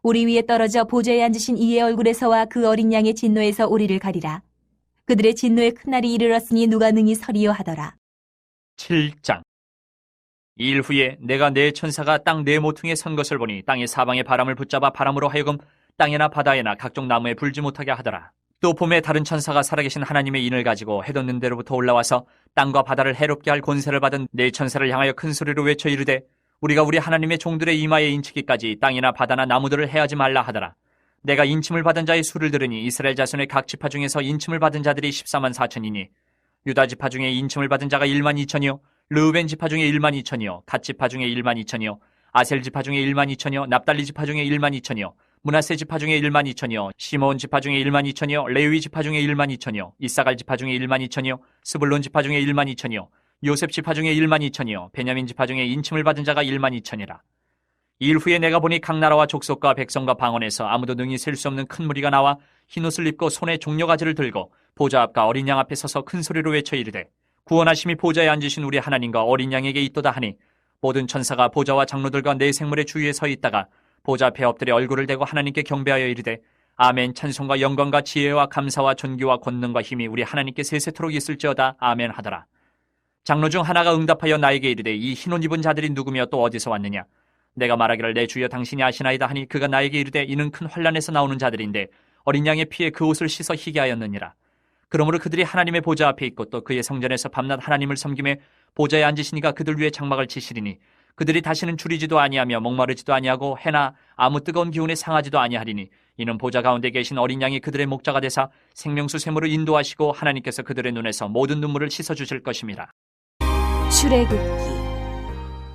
우리 위에 떨어져 보좌에 앉으신 이의 얼굴에서와 그 어린 양의 진노에서 우리를 가리라. 그들의 진노의 큰 날이 이르렀으니 누가 능히 서리요 하더라. 7장. 이 일 후에 내가 네 천사가 땅 네 모퉁이에 선 것을 보니 땅의 사방에 바람을 붙잡아 바람으로 하여금 땅에나 바다에나 각종 나무에 불지 못하게 하더라. 또 봄에 다른 천사가 살아계신 하나님의 인을 가지고 해돋는 데로부터 올라와서 땅과 바다를 해롭게 할 권세를 받은 네 천사를 향하여 큰 소리로 외쳐 이르되 우리가 우리 하나님의 종들의 이마에 인치기까지 땅이나 바다나 나무들을 해하지 말라 하더라. 내가 인침을 받은 자의 수를 들으니 이스라엘 자손의 각 지파 중에서 인침을 받은 자들이 14만 4천이니 유다 지파 중에 인침을 받은 자가 1만 2천이요 르우벤 지파 중에 1만 2천이요 갓 지파 중에 1만 2천이요 아셀 지파 중에 1만 2천이요 납달리 지파 중에 1만 2천이요 므낫세 지파 중에 1만 2천이요 시므온 지파 중에 1만 2천이요 레위 지파 중에 1만 2천이요 이사갈 지파 중에 1만 2천이요 스불론 지파 중에 1만 2천이요 요셉 지파 중에 1만 2천이요 베냐민 지파 중에 인침을 받은 자가 1만 2천이라. 이 일 후에 내가 보니 각 나라와 족속과 백성과 방언에서 아무도 능히 셀 수 없는 큰 무리가 나와 흰옷을 입고 손에 종려가지를 들고 보좌 앞과 어린 양 앞에 서서 큰 소리로 외쳐 이르되 구원하심이 보좌에 앉으신 우리 하나님과 어린 양에게 있도다 하니 모든 천사가 보좌와 장로들과 네 생물의 주위에 서 있다가 보좌 앞에 엎드려 얼굴을 대고 하나님께 경배하여 이르되 아멘. 찬송과 영광과 지혜와 감사와 존귀와 권능과 힘이 우리 하나님께 세세토록 있을지어다. 아멘 하더라. 장로 중 하나가 응답하여 나에게 이르되 이 흰옷 입은 자들이 누구며 또 어디서 왔느냐. 내가 말하기를 내 주여 당신이 아시나이다 하니 그가 나에게 이르되 이는 큰 환난에서 나오는 자들인데 어린 양의 피에 그 옷을 씻어 희게 하였느니라. 그러므로 그들이 하나님의 보좌 앞에 있고 또 그의 성전에서 밤낮 하나님을 섬김에 보좌에 앉으시니까 그들 위에 장막을 치시리니 그들이 다시는 줄이지도 아니하며 목마르지도 아니하고 해나 아무 뜨거운 기운에 상하지도 아니하리니 이는 보좌 가운데 계신 어린 양이 그들의 목자가 되사 생명수 샘으로 인도하시고 하나님께서 그들의 눈에서 모든 눈물을 씻어주실 것임이라. 출애굽기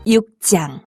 6장.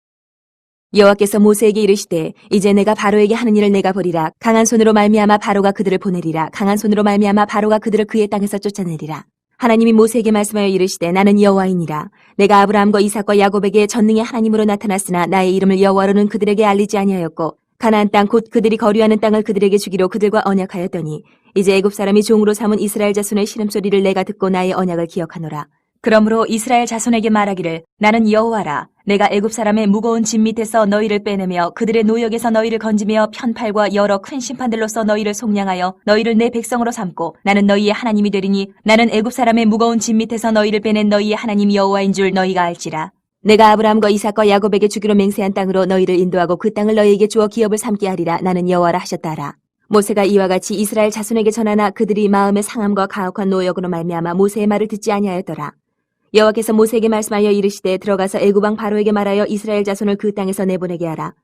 여호와께서 모세에게 이르시되 이제 내가 바로에게 하는 일을 내가 보리라. 강한 손으로 말미암아 바로가 그들을 보내리라. 강한 손으로 말미암아 바로가 그들을 그의 땅에서 쫓아내리라. 하나님이 모세에게 말씀하여 이르시되 나는 여호와이니라. 내가 아브라함과 이삭과 야곱에게 전능의 하나님으로 나타났으나 나의 이름을 여호와로는 그들에게 알리지 아니하였고 가나안 땅 곧 그들이 거류하는 땅을 그들에게 주기로 그들과 언약하였더니 이제 애굽 사람이 종으로 삼은 이스라엘 자손의 신음소리를 내가 듣고 나의 언약을 기억하노라. 그러므로 이스라엘 자손에게 말하기를 나는 여호와라. 내가 애굽 사람의 무거운 짐 밑에서 너희를 빼내며 그들의 노역에서 너희를 건지며 편팔과 여러 큰 심판들로서 너희를 속량하여 너희를 내 백성으로 삼고 나는 너희의 하나님이 되리니 나는 애굽 사람의 무거운 짐 밑에서 너희를 빼낸 너희의 하나님 여호와인 줄 너희가 알지라. 내가 아브라함과 이삭과 야곱에게 주기로 맹세한 땅으로 너희를 인도하고 그 땅을 너희에게 주어 기업을 삼게 하리라. 나는 여호와라 하셨다라. 모세가 이와 같이 이스라엘 자손에게 전하나 그들이 마음의 상함과 가혹한 노역으로 말미암아 모세의 말을 듣지 아니하였더라. 여호와께서 모세에게 말씀하여 이르시되 들어가서 애굽 왕 바로에게 말하여 이스라엘 자손을 그 땅에서 내보내게 하라.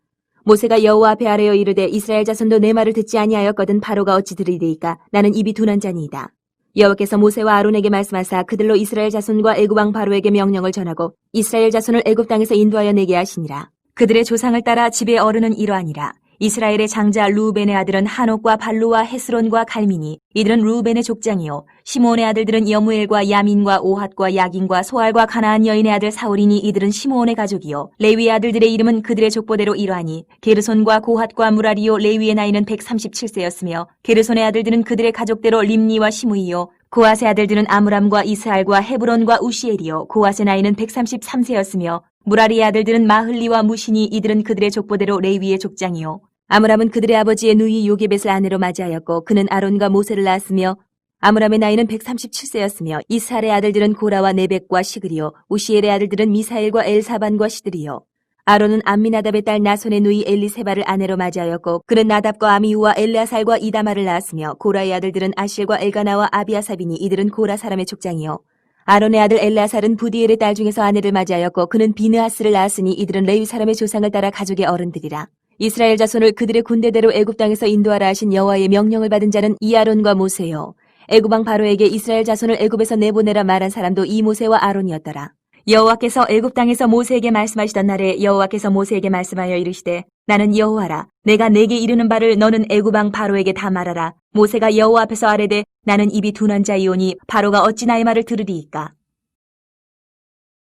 모세가 여호와 앞에 아뢰어 이르되 이스라엘 자손도 내 말을 듣지 아니하였거든 바로가 어찌 들으리이까. 나는 입이 둔한 자니이다. 여호와께서 모세와 아론에게 말씀하사 그들로 이스라엘 자손과 애굽 왕 바로에게 명령을 전하고 이스라엘 자손을 애굽 땅에서 인도하여 내게 하시니라. 그들의 조상을 따라 집의 어른은 이러하니라. 이스라엘의 장자 루벤의 아들은 한옥과 발루와 헤스론과 갈미니 이들은 루벤의 족장이요 시므온의 아들들은 여무엘과 야민과 오핫과 야긴과 소알과 가나안 여인의 아들 사울이니 이들은 시므온의 가족이요 레위의 아들들의 이름은 그들의 족보대로 이러하니 게르손과 고핫과 무라리요 레위의 나이는 137세였으며 게르손의 아들들은 그들의 가족대로 림니와 시므이요 고핫의 아들들은 아므람과 이스알과 헤브론과 우시엘이요 고핫의 나이는 133세였으며 무라리의 아들들은 마흘리와 무시니 이들은 그들의 족보대로 레위의 족장이요 아므람은 그들의 아버지의 누이 요게벳을 아내로 맞이하였고 그는 아론과 모세를 낳았으며 아므람의 나이는 137세였으며 이스할의 아들들은 고라와 네벡과 시그리요 우시엘의 아들들은 미사엘과 엘사반과 시드리요 아론은 암미나답의 딸 나손의 누이 엘리세바를 아내로 맞이하였고 그는 나답과 아미우와 엘레아살과 이다마를 낳았으며 고라의 아들들은 아실과 엘가나와 아비아삽이니 이들은 고라 사람의 족장이요 아론의 아들 엘레아살은 부디엘의 딸 중에서 아내를 맞이하였고 그는 비느하스를 낳았으니 이들은 레위 사람의 조상을 따라 가족의 어른들이라. 이스라엘 자손을 그들의 군대대로 애굽 땅에서 인도하라 하신 여호와의 명령을 받은 자는 이 아론과 모세요. 애굽 왕 바로에게 이스라엘 자손을 애굽에서 내보내라 말한 사람도 이 모세와 아론이었더라. 여호와께서 애굽 땅에서 모세에게 말씀하시던 날에 여호와께서 모세에게 말씀하여 이르시되 나는 여호와라. 내가 내게 이르는 바를 너는 애굽 왕 바로에게 다 말하라. 모세가 여호와 앞에서 아뢰되 나는 입이 둔한 자이오니 바로가 어찌 나의 말을 들으리이까.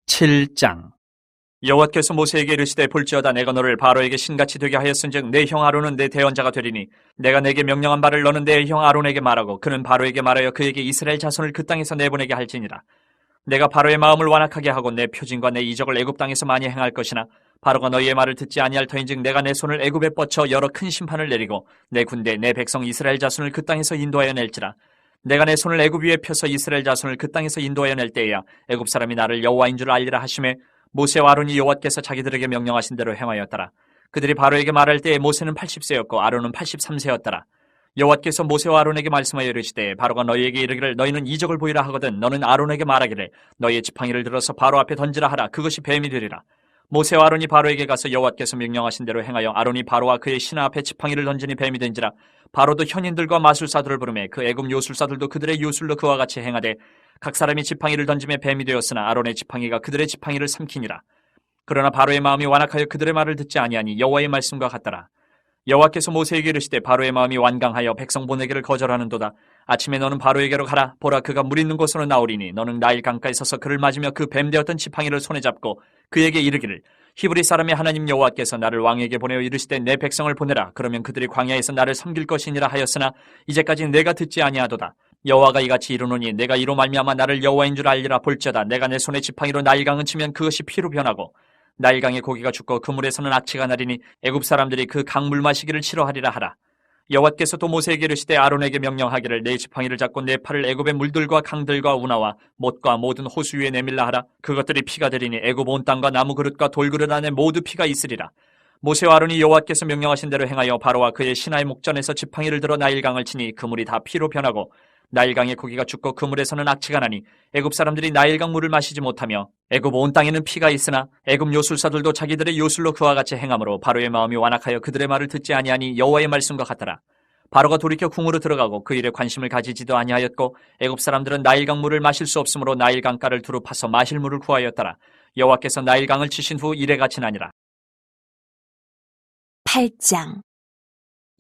7장. 여호와께서 모세에게 이르시되 볼지어다 내가 너를 바로에게 신같이 되게 하였은즉 내 형 아론은 내 대언자가 되리니 내가 내게 명령한 바를 너는 내 형 아론에게 말하고 그는 바로에게 말하여 그에게 이스라엘 자손을 그 땅에서 내보내게 할지니라. 내가 바로의 마음을 완악하게 하고 내 표징과 내 이적을 애굽 땅에서 많이 행할 것이나 바로가 너희의 말을 듣지 아니할 터인즉 내가 내 손을 애굽에 뻗쳐 여러 큰 심판을 내리고 내 군대 내 백성 이스라엘 자손을 그 땅에서 인도하여 낼지라. 내가 내 손을 애굽 위에 펴서 이스라엘 자손을 그 땅에서 인도하여 낼 때에야 애굽 사람이 나를 여호와인 줄 알리라 하시매 모세와 아론이 여호와께서 자기들에게 명령하신 대로 행하였더라. 그들이 바로에게 말할 때에 모세는 80세였고 아론은 83세였더라. 여호와께서 모세와 아론에게 말씀하여 이르시되 바로가 너희에게 이르기를 너희는 이적을 보이라 하거든 너는 아론에게 말하기를 너희의 지팡이를 들어서 바로 앞에 던지라 하라. 그것이 뱀이 되리라. 모세와 아론이 바로에게 가서 여호와께서 명령하신 대로 행하여 아론이 바로와 그의 신하 앞에 지팡이를 던지니 뱀이 된지라. 바로도 현인들과 마술사들을 부르매 그 애굽 요술사들도 그들의 요술로 그와 같이 행하되 각 사람이 지팡이를 던짐에 뱀이 되었으나 아론의 지팡이가 그들의 지팡이를 삼키니라. 그러나 바로의 마음이 완악하여 그들의 말을 듣지 아니하니 여호와의 말씀과 같더라. 여호와께서 모세에게 이르시되 바로의 마음이 완강하여 백성 보내기를 거절하는도다. 아침에 너는 바로에게로 가라. 보라 그가 물 있는 곳으로 나오리니 너는 나일 강가에 서서 그를 맞으며 그 뱀 되었던 지팡이를 손에 잡고 그에게 이르기를 히브리 사람의 하나님 여호와께서 나를 왕에게 보내어 이르시되 내 백성을 보내라. 그러면 그들이 광야에서 나를 섬길 것이니라 하였으나 이제까지 내가 듣지 아니하도다. 여호와가 이같이 이르노니 내가 이로 말미암아 나를 여호와인 줄 알리라. 볼지어다 내가 내 손에 지팡이로 나일강을 치면 그것이 피로 변하고 나일강의 고기가 죽고 그 물에서는 악취가 나리니 애굽 사람들이 그 강물 마시기를 싫어하리라 하라. 여호와께서 또 모세에게 이르시되 아론에게 명령하기를 내 지팡이를 잡고 내 팔을 애굽의 물들과 강들과 운하와 못과 모든 호수 위에 내밀라 하라. 그것들이 피가 되리니 애굽 온 땅과 나무 그릇과 돌그릇 안에 모두 피가 있으리라. 모세와 아론이 여호와께서 명령하신 대로 행하여 바로와 그의 신하의 목전에서 지팡이를 들어 나일강을 치니 그 물이 다 피로 변하고 나일강의 고기가 죽고 그 물에서는 악취가 나니 애굽 사람들이 나일강 물을 마시지 못하며 애굽 온 땅에는 피가 있으나 애굽 요술사들도 자기들의 요술로 그와 같이 행함으로 바로의 마음이 완악하여 그들의 말을 듣지 아니하니 여호와의 말씀과 같더라. 바로가 돌이켜 궁으로 들어가고 그 일에 관심을 가지지도 아니하였고 애굽 사람들은 나일강 물을 마실 수 없으므로 나일강가를 두루 파서 마실 물을 구하였더라. 여호와께서 나일강을 치신 후 이래같이 나니라. 8장.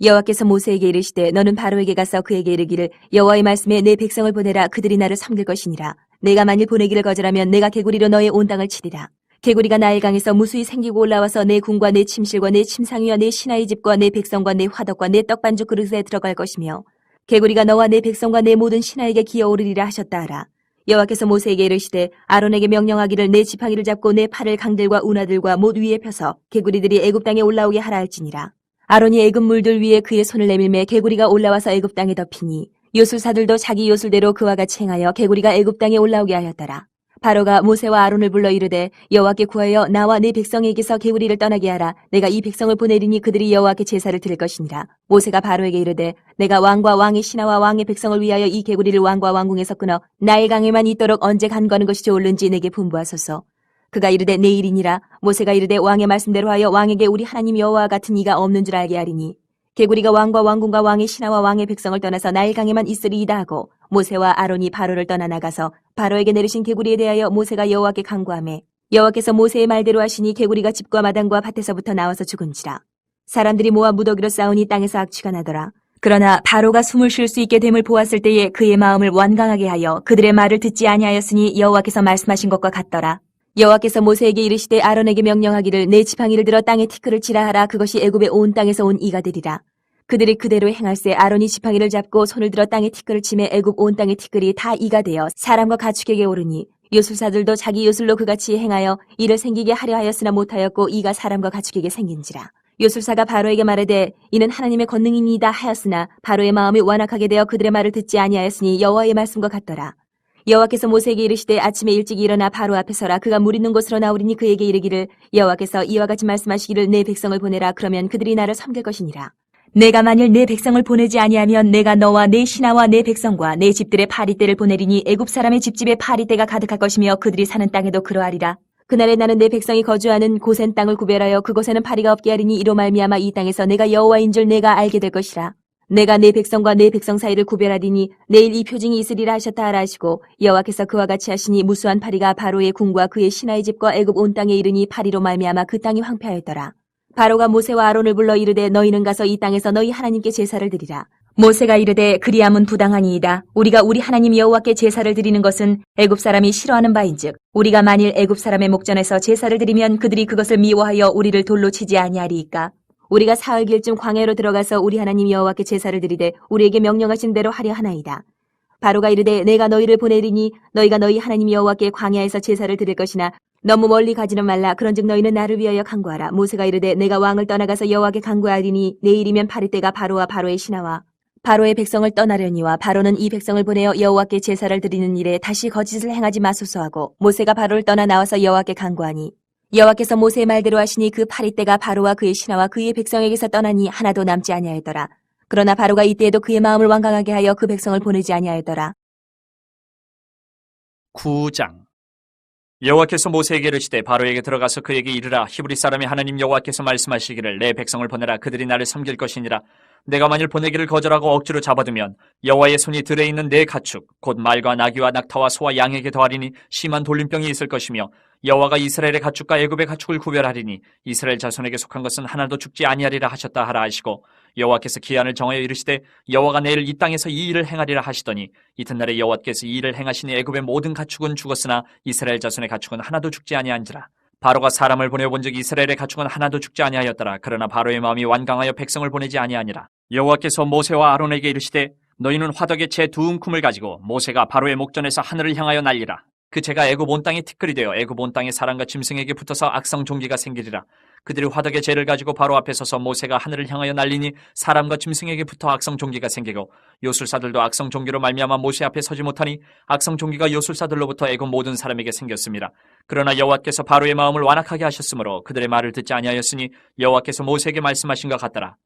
여호와께서 모세에게 이르시되 너는 바로에게 가서 그에게 이르기를 여호와의 말씀에 내 백성을 보내라. 그들이 나를 섬길 것이니라. 내가 만일 보내기를 거절하면 내가 개구리로 너의 온 땅을 치리라. 개구리가 나일강에서 무수히 생기고 올라와서 내 궁과 내 침실과 내 침상위와 내 신하의 집과 내 백성과 내 화덕과 내 떡반죽 그릇에 들어갈 것이며 개구리가 너와 내 백성과 내 모든 신하에게 기어오르리라 하셨다 하라. 여호와께서 모세에게 이르시되 아론에게 명령하기를 내 지팡이를 잡고 내 팔을 강들과 운하들과 못 위에 펴서 개구리들이 애굽 땅에 올라오게 하라 할지니라. 아론이 애굽 물들 위에 그의 손을 내밀매 개구리가 올라와서 애굽 땅에 덮이니 요술사들도 자기 요술대로 그와 같이 행하여 개구리가 애굽 땅에 올라오게 하였더라. 바로가 모세와 아론을 불러 이르되 여호와께 구하여 나와 네 백성에게서 개구리를 떠나게 하라. 내가 이 백성을 보내리니 그들이 여호와께 제사를 드릴 것이니라. 모세가 바로에게 이르되 내가 왕과 왕의 신하와 왕의 백성을 위하여 이 개구리를 왕과 왕궁에서 끊어 나일강에만 있도록 언제 간거는 것이 좋을는지 내게 분부하소서. 그가 이르되 내일이니라. 모세가 이르되 왕의 말씀대로 하여 왕에게 우리 하나님 여호와와 같은 이가 없는 줄 알게 하리니 개구리가 왕과 왕궁과 왕의 신하와 왕의 백성을 떠나서 나일강에만 있으리이다 하고 모세와 아론이 바로를 떠나 나가서 바로에게 내리신 개구리에 대하여 모세가 여호와께 간구하매 여호와께서 모세의 말대로 하시니 개구리가 집과 마당과 밭에서부터 나와서 죽은지라. 사람들이 모아 무더기로 싸우니 땅에서 악취가 나더라. 그러나 바로가 숨을 쉴 수 있게 됨을 보았을 때에 그의 마음을 완강하게 하여 그들의 말을 듣지 아니하였으니 여호와께서 말씀하신 것과 같더라. 여호와께서 모세에게 이르시되 아론에게 명령하기를 내 지팡이를 들어 땅에 티끌을 치라 하라. 그것이 애굽의 온 땅에서 온 이가 되리라. 그들이 그대로 행할세 아론이 지팡이를 잡고 손을 들어 땅에 티끌을 치매 애굽 온 땅의 티끌이 다 이가 되어 사람과 가축에게 오르니 요술사들도 자기 요술로 그같이 행하여 이를 생기게 하려 하였으나 못하였고 이가 사람과 가축에게 생긴지라. 요술사가 바로에게 말하되 이는 하나님의 권능이니이다 하였으나 바로의 마음이 완악하게 되어 그들의 말을 듣지 아니하였으니 여호와의 말씀과 같더라. 여호와께서 모세에게 이르시되 아침에 일찍 일어나 바로 앞에 서라. 그가 물 있는 곳으로 나오리니 그에게 이르기를 여호와께서 이와 같이 말씀하시기를 내 백성을 보내라. 그러면 그들이 나를 섬길 것이니라. 내가 만일 내 백성을 보내지 아니하면 내가 너와 내 신하와 내 백성과 내 집들의 파리떼를 보내리니 애굽 사람의 집집에 파리떼가 가득할 것이며 그들이 사는 땅에도 그러하리라. 그날에 나는 내 백성이 거주하는 고센 땅을 구별하여 그곳에는 파리가 없게 하리니 이로 말미암아 이 땅에서 내가 여호와인 줄 내가 알게 될 것이라. 내가 내 백성과 내 백성 사이를 구별하리니 내일 이 표징이 있으리라 하셨다 하라 하시고 여호와께서 그와 같이 하시니 무수한 파리가 바로의 궁과 그의 신하의 집과 애굽 온 땅에 이르니 파리로 말미암아 그 땅이 황폐하였더라. 바로가 모세와 아론을 불러 이르되 너희는 가서 이 땅에서 너희 하나님께 제사를 드리라. 모세가 이르되 그리함은 부당하니이다. 우리가 우리 하나님 여호와께 제사를 드리는 것은 애굽 사람이 싫어하는 바인즉 우리가 만일 애굽 사람의 목전에서 제사를 드리면 그들이 그것을 미워하여 우리를 돌로 치지 아니하리이까. 우리가 사흘길쯤 광야로 들어가서 우리 하나님 여호와께 제사를 드리되 우리에게 명령하신 대로 하려 하나이다. 바로가 이르되 내가 너희를 보내리니 너희가 너희 하나님 여호와께 광야에서 제사를 드릴 것이나 너무 멀리 가지는 말라. 그런즉 너희는 나를 위하여 간구하라. 모세가 이르되 내가 왕을 떠나가서 여호와께 간구하리니 내일이면 파리떼가 바로와 바로의 신하와 바로의 백성을 떠나려니와 바로는 이 백성을 보내어 여호와께 제사를 드리는 일에 다시 거짓을 행하지 마소서 하고 모세가 바로를 떠나 나와서 여호와께 간구하니 여호와께서 모세의 말대로 하시니 그 파리떼가 바로와 그의 신하와 그의 백성에게서 떠나니 하나도 남지 아니하였더라. 그러나 바로가 이때에도 그의 마음을 완강하게 하여 그 백성을 보내지 아니하였더라. 9장. 여호와께서 모세에게 이르시되 바로에게 들어가서 그에게 이르라. 히브리 사람이 하나님 여호와께서 말씀하시기를 내 백성을 보내라. 그들이 나를 섬길 것이니라. 내가 만일 보내기를 거절하고 억지로 잡아두면 여호와의 손이 들에 있는 내 가축 곧 말과 나귀와 낙타와 소와 양에게 더하리니 심한 돌림병이 있을 것이며 여호와가 이스라엘의 가축과 애굽의 가축을 구별하리니 이스라엘 자손에게 속한 것은 하나도 죽지 아니하리라 하셨다 하라 하시고 여호와께서 기한을 정하여 이르시되 여호와가 내일 이 땅에서 이 일을 행하리라 하시더니 이튿날에 여호와께서 이 일을 행하시니 애굽의 모든 가축은 죽었으나 이스라엘 자손의 가축은 하나도 죽지 아니한지라. 바로가 사람을 보내본즉 이스라엘의 가축은 하나도 죽지 아니하였더라. 그러나 바로의 마음이 완강하여 백성을 보내지 아니하니라. 여호와께서 모세와 아론에게 이르시되 너희는 화덕에 재 두 움큼을 가지고 모세가 바로의 목전에서 하늘을 향하여 날리라. 그 재가 애굽 온 땅에 티끌이 되어 애굽 온 땅의 사람과 짐승에게 붙어서 악성 종기가 생기리라. 그들이 화덕의 재를 가지고 바로 앞에 서서 모세가 하늘을 향하여 날리니 사람과 짐승에게 붙어 악성 종기가 생기고 요술사들도 악성 종기로 말미암아 모세 앞에 서지 못하니 악성 종기가 요술사들로부터 애굽 모든 사람에게 생겼습니다. 그러나 여호와께서 바로의 마음을 완악하게 하셨으므로 그들의 말을 듣지 아니하였으니 여호와께서 모세에게 말씀하신 것 같더라.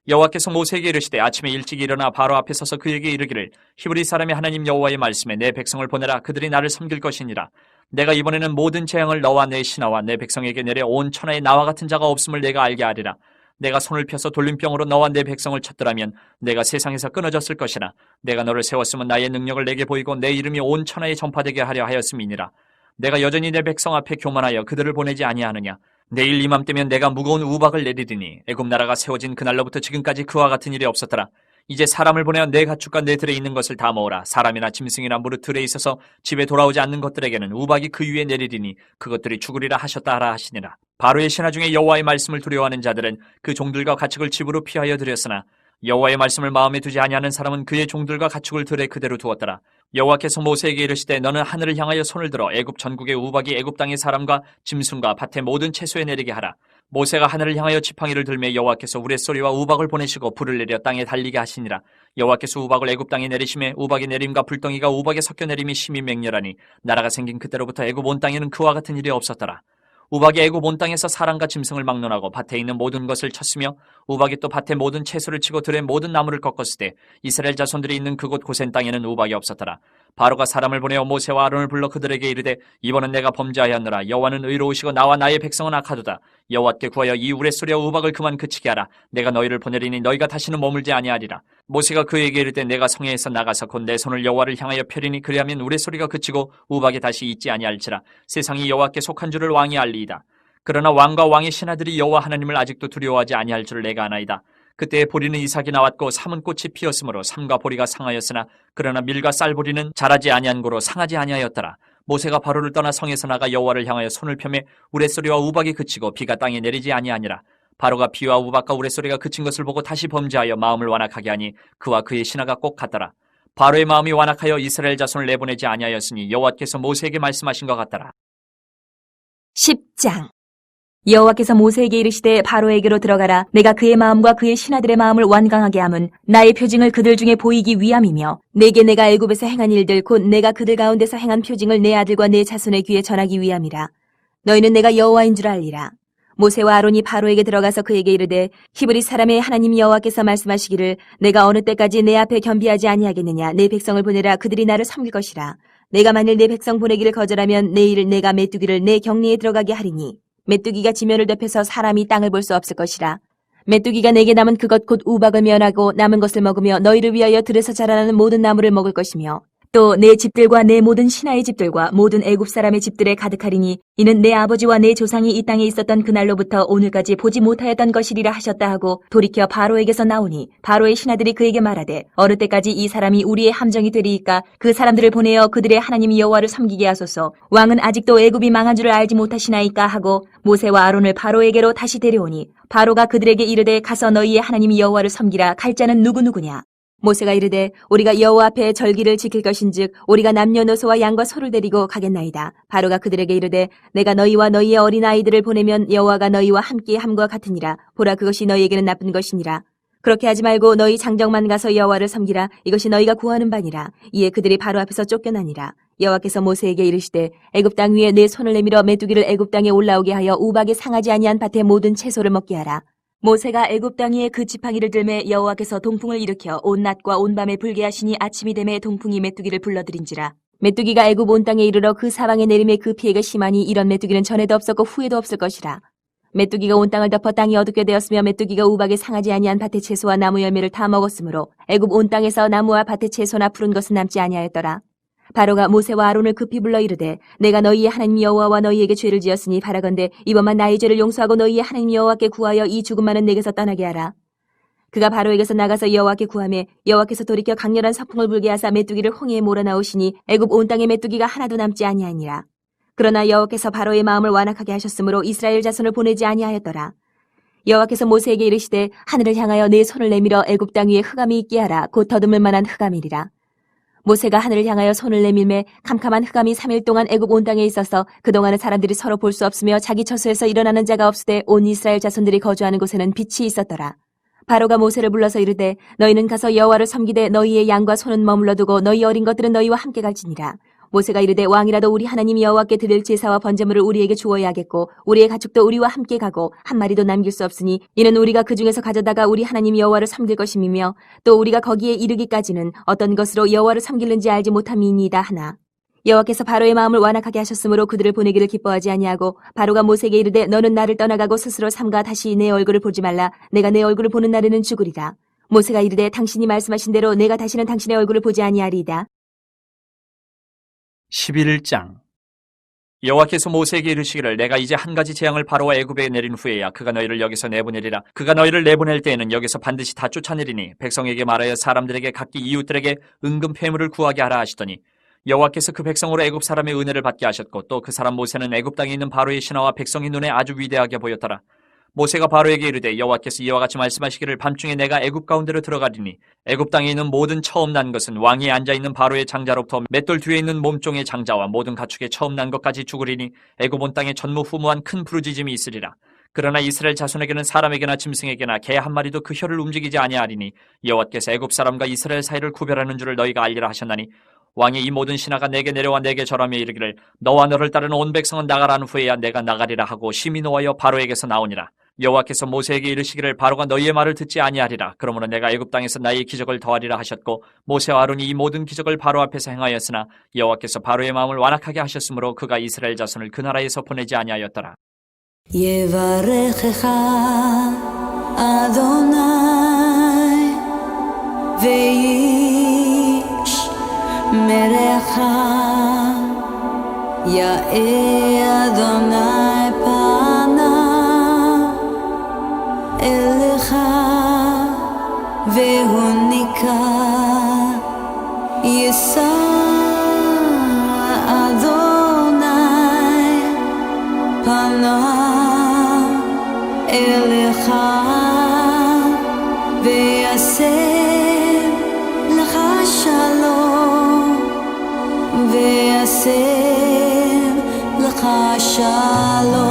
여호와께서 모세에게 이르시되 아침에 일찍 일어나 바로 앞에 서서 그에게 이르기를 히브리 사람의 하나님 여호와의 말씀에 내 백성을 보내라. 그들이 나를 섬길 것이니라. 내가 이번에는 모든 재앙을 너와 내 신하와 내 백성에게 내려 온 천하에 나와 같은 자가 없음을 내가 알게 하리라. 내가 손을 펴서 돌림병으로 너와 내 백성을 쳤더라면 내가 세상에서 끊어졌을 것이나 내가 너를 세웠으면 나의 능력을 내게 보이고 내 이름이 온 천하에 전파되게 하려 하였음이니라. 내가 여전히 내 백성 앞에 교만하여 그들을 보내지 아니하느냐. 내일 이맘때면 내가 무거운 우박을 내리리니 애굽 나라가 세워진 그날로부터 지금까지 그와 같은 일이 없었더라. 이제 사람을 보내어 내 가축과 내 들에 있는 것을 다 모으라. 사람이나 짐승이나 무릇 들에 있어서 집에 돌아오지 않는 것들에게는 우박이 그 위에 내리리니 그것들이 죽으리라 하셨다 하라 하시니라. 바로의 신하 중에 여호와의 말씀을 두려워하는 자들은 그 종들과 가축을 집으로 피하여 들였으나 여호와의 말씀을 마음에 두지 아니하는 사람은 그의 종들과 가축을 들에 그대로 두었더라. 여호와께서 모세에게 이르시되 너는 하늘을 향하여 손을 들어 애굽 전국의 우박이 애굽 땅의 사람과 짐승과 밭의 모든 채소에 내리게 하라. 모세가 하늘을 향하여 지팡이를 들매 여호와께서 우레소리와 우박을 보내시고 불을 내려 땅에 달리게 하시니라. 여호와께서 우박을 애굽 땅에 내리심에 우박의 내림과 불덩이가 우박에 섞여 내림이 심히 맹렬하니 나라가 생긴 그때로부터 애굽 온 땅에는 그와 같은 일이 없었더라. 우박이 애굽 온 땅에서 사람과 짐승을 막론하고 밭에 있는 모든 것을 쳤으며 우박이 또 밭의 모든 채소를 치고 들의 모든 나무를 꺾었을 때 이스라엘 자손들이 있는 그곳 고센 땅에는 우박이 없었더라. 바로가 사람을 보내어 모세와 아론을 불러 그들에게 이르되 이번은 내가 범죄하였노라. 여호와는 의로우시고 나와 나의 백성은 악하도다. 여호와께 구하여 이 우레소리와 우박을 그만 그치게 하라. 내가 너희를 보내리니 너희가 다시는 머물지 아니하리라. 모세가 그에게 이르되 내가 성회에서 나가서 곧 내 손을 여호와를 향하여 펴리니 그리하면 우레소리가 그치고 우박이 다시 있지 아니할지라. 세상이 여호와께 속한 줄을 왕이 알리이다. 그러나 왕과 왕의 신하들이 여호와 하나님을 아직도 두려워하지 아니할 줄을 내가 아나이다. 그때에 보리는 이삭이 나왔고 삼은 꽃이 피었으므로 삼과 보리가 상하였으나 그러나 밀과 쌀보리는 자라지 아니한 고로 상하지 아니하였더라. 모세가 바로를 떠나 성에서 나가 여호와를 향하여 손을 펴매 우레소리와 우박이 그치고 비가 땅에 내리지 아니하니라. 바로가 비와 우박과 우레소리가 그친 것을 보고 다시 범죄하여 마음을 완악하게 하니 그와 그의 신하가 꼭 같더라. 바로의 마음이 완악하여 이스라엘 자손을 내보내지 아니하였으니 여호와께서 모세에게 말씀하신 것 같더라. 10장. 여호와께서 모세에게 이르시되 바로에게로 들어가라. 내가 그의 마음과 그의 신하들의 마음을 완강하게 함은 나의 표징을 그들 중에 보이기 위함이며 내게 내가 애굽에서 행한 일들 곧 내가 그들 가운데서 행한 표징을 내 아들과 내 자손의 귀에 전하기 위함이라. 너희는 내가 여호와인 줄 알리라. 모세와 아론이 바로에게 들어가서 그에게 이르되 히브리 사람의 하나님 여호와께서 말씀하시기를 내가 어느 때까지 내 앞에 겸비하지 아니하겠느냐. 내 백성을 보내라. 그들이 나를 섬길 것이라. 내가 만일 내 백성 보내기를 거절하면 내일 내가 메뚜기를 내 격리에 들어가게 하리니 메뚜기가 지면을 덮여서 사람이 땅을 볼 수 없을 것이라. 메뚜기가 내게 남은 그것 곧 우박을 면하고 남은 것을 먹으며 너희를 위하여 들에서 자라나는 모든 나무를 먹을 것이며 또 내 집들과 내 모든 신하의 집들과 모든 애굽 사람의 집들에 가득하리니 이는 내 아버지와 내 조상이 이 땅에 있었던 그날로부터 오늘까지 보지 못하였던 것이리라 하셨다 하고 돌이켜 바로에게서 나오니 바로의 신하들이 그에게 말하되 어느 때까지 이 사람이 우리의 함정이 되리이까 그 사람들을 보내어 그들의 하나님 여호와를 섬기게 하소서. 왕은 아직도 애굽이 망한 줄을 알지 못하시나이까 하고 모세와 아론을 바로에게로 다시 데려오니 바로가 그들에게 이르되 가서 너희의 하나님 여호와를 섬기라. 갈 자는 누구누구냐. 모세가 이르되 우리가 여호와 앞에 절기를 지킬 것인즉 우리가 남녀노소와 양과 소를 데리고 가겠나이다. 바로가 그들에게 이르되 내가 너희와 너희의 어린아이들을 보내면 여호와가 너희와 함께 함과 같으니라. 보라 그것이 너희에게는 나쁜 것이니라. 그렇게 하지 말고 너희 장정만 가서 여호와를 섬기라. 이것이 너희가 구하는 바니라. 이에 그들이 바로 앞에서 쫓겨나니라. 여호와께서 모세에게 이르시되 애굽 땅 위에 내 손을 내밀어 메뚜기를 애굽 땅에 올라오게 하여 우박에 상하지 아니한 밭의 모든 채소를 먹게 하라. 모세가 애굽 땅 위에 그 지팡이를 들매 여호와께서 동풍을 일으켜 온 낮과 온 밤에 불게 하시니 아침이 되매 동풍이 메뚜기를 불러들인지라. 메뚜기가 애굽 온 땅에 이르러 그 사방에 내림에 그 피해가 심하니 이런 메뚜기는 전에도 없었고 후에도 없을 것이라. 메뚜기가 온 땅을 덮어 땅이 어둡게 되었으며 메뚜기가 우박에 상하지 아니한 밭의 채소와 나무 열매를 다 먹었으므로 애굽 온 땅에서 나무와 밭의 채소나 푸른 것은 남지 아니하였더라. 바로가 모세와 아론을 급히 불러 이르되 내가 너희의 하나님 여호와와 너희에게 죄를 지었으니 바라건대 이번만 나의 죄를 용서하고 너희의 하나님 여호와께 구하여 이 죽음만은 내게서 떠나게 하라. 그가 바로에게서 나가서 여호와께 구하매 여호와께서 돌이켜 강렬한 서풍을 불게 하사 메뚜기를 홍해에 몰아넣으시니 애굽 온 땅에 메뚜기가 하나도 남지 아니하니라. 그러나 여호와께서 바로의 마음을 완악하게 하셨으므로 이스라엘 자손을 보내지 아니하였더라. 여호와께서 모세에게 이르시되 하늘을 향하여 내 손을 내밀어 애굽 땅 위에 흑암이 있게 하라. 곧 더듬을 만한 흑암이리라. 모세가 하늘을 향하여 손을 내밀매 캄캄한 흑암이 3일 동안 애굽 온 땅에 있어서 그동안은 사람들이 서로 볼 수 없으며 자기 처소에서 일어나는 자가 없으되 온 이스라엘 자손들이 거주하는 곳에는 빛이 있었더라. 바로가 모세를 불러서 이르되 너희는 가서 여호와를 섬기되 너희의 양과 소는 머물러 두고 너희 어린 것들은 너희와 함께 갈지니라. 모세가 이르되 왕이라도 우리 하나님 여호와께 드릴 제사와 번제물을 우리에게 주어야 하겠고 우리의 가축도 우리와 함께 가고 한 마리도 남길 수 없으니 이는 우리가 그 중에서 가져다가 우리 하나님 여호와를 섬길 것임이며 또 우리가 거기에 이르기까지는 어떤 것으로 여호와를 섬기는지 알지 못함이니이다 하나. 여호와께서 바로의 마음을 완악하게 하셨으므로 그들을 보내기를 기뻐하지 아니하고 바로가 모세에게 이르되 너는 나를 떠나가고 스스로 삼가 다시 내 얼굴을 보지 말라. 내가 내 얼굴을 보는 날에는 죽으리라. 모세가 이르되 당신이 말씀하신 대로 내가 다시는 당신의 얼굴을 보지 아니하리이다. 11장 여호와께서 모세에게 이르시기를 내가 이제 한 가지 재앙을 바로와 애굽에 내린 후에야 그가 너희를 여기서 내보내리라. 그가 너희를 내보낼 때에는 여기서 반드시 다 쫓아내리니 백성에게 말하여 사람들에게 각기 이웃들에게 은금 패물을 구하게 하라 하시더니 여호와께서 그 백성으로 애굽 사람의 은혜를 받게 하셨고 또 그 사람 모세는 애굽 땅에 있는 바로의 신하와 백성의 눈에 아주 위대하게 보였더라. 모세가 바로에게 이르되 여호와께서 이와 같이 말씀하시기를 밤중에 내가 애굽 가운데로 들어가리니 애굽 땅에 있는 모든 처음 난 것은 왕위에 앉아있는 바로의 장자로부터 맷돌 뒤에 있는 몸종의 장자와 모든 가축의 처음 난 것까지 죽으리니 애굽 온 땅에 전무후무한 큰 부르짖음이 있으리라. 그러나 이스라엘 자손에게는 사람에게나 짐승에게나 개 한 마리도 그 혀를 움직이지 아니하리니 여호와께서 애굽 사람과 이스라엘 사이를 구별하는 줄을 너희가 알리라 하셨나니 왕의 이 모든 신하가 내게 내려와 내게 절하며 이르기를 너와 너를 따르는 온 백성은 나가라는 후에야 내가 나가리라 하고 심히 노하여 바로에게서 나오니라. 여호와께서 모세에게 이르시기를 바로가 너희의 말을 듣지 아니하리라. 그러므로 내가 애굽 땅에서 나의 기적을 더하리라 하셨고 모세와 아론이 이 모든 기적을 바로 앞에서 행하였으나 여호와께서 바로의 마음을 완악하게 하셨으므로 그가 이스라엘 자손을 그 나라에서 보내지 아니하였더라. יברכך אדוני וישמרך יאה אדוני פניו אליך והוניקה יישא אדוני פניו אליך ויעשה לך שלום ויעשה לך שלום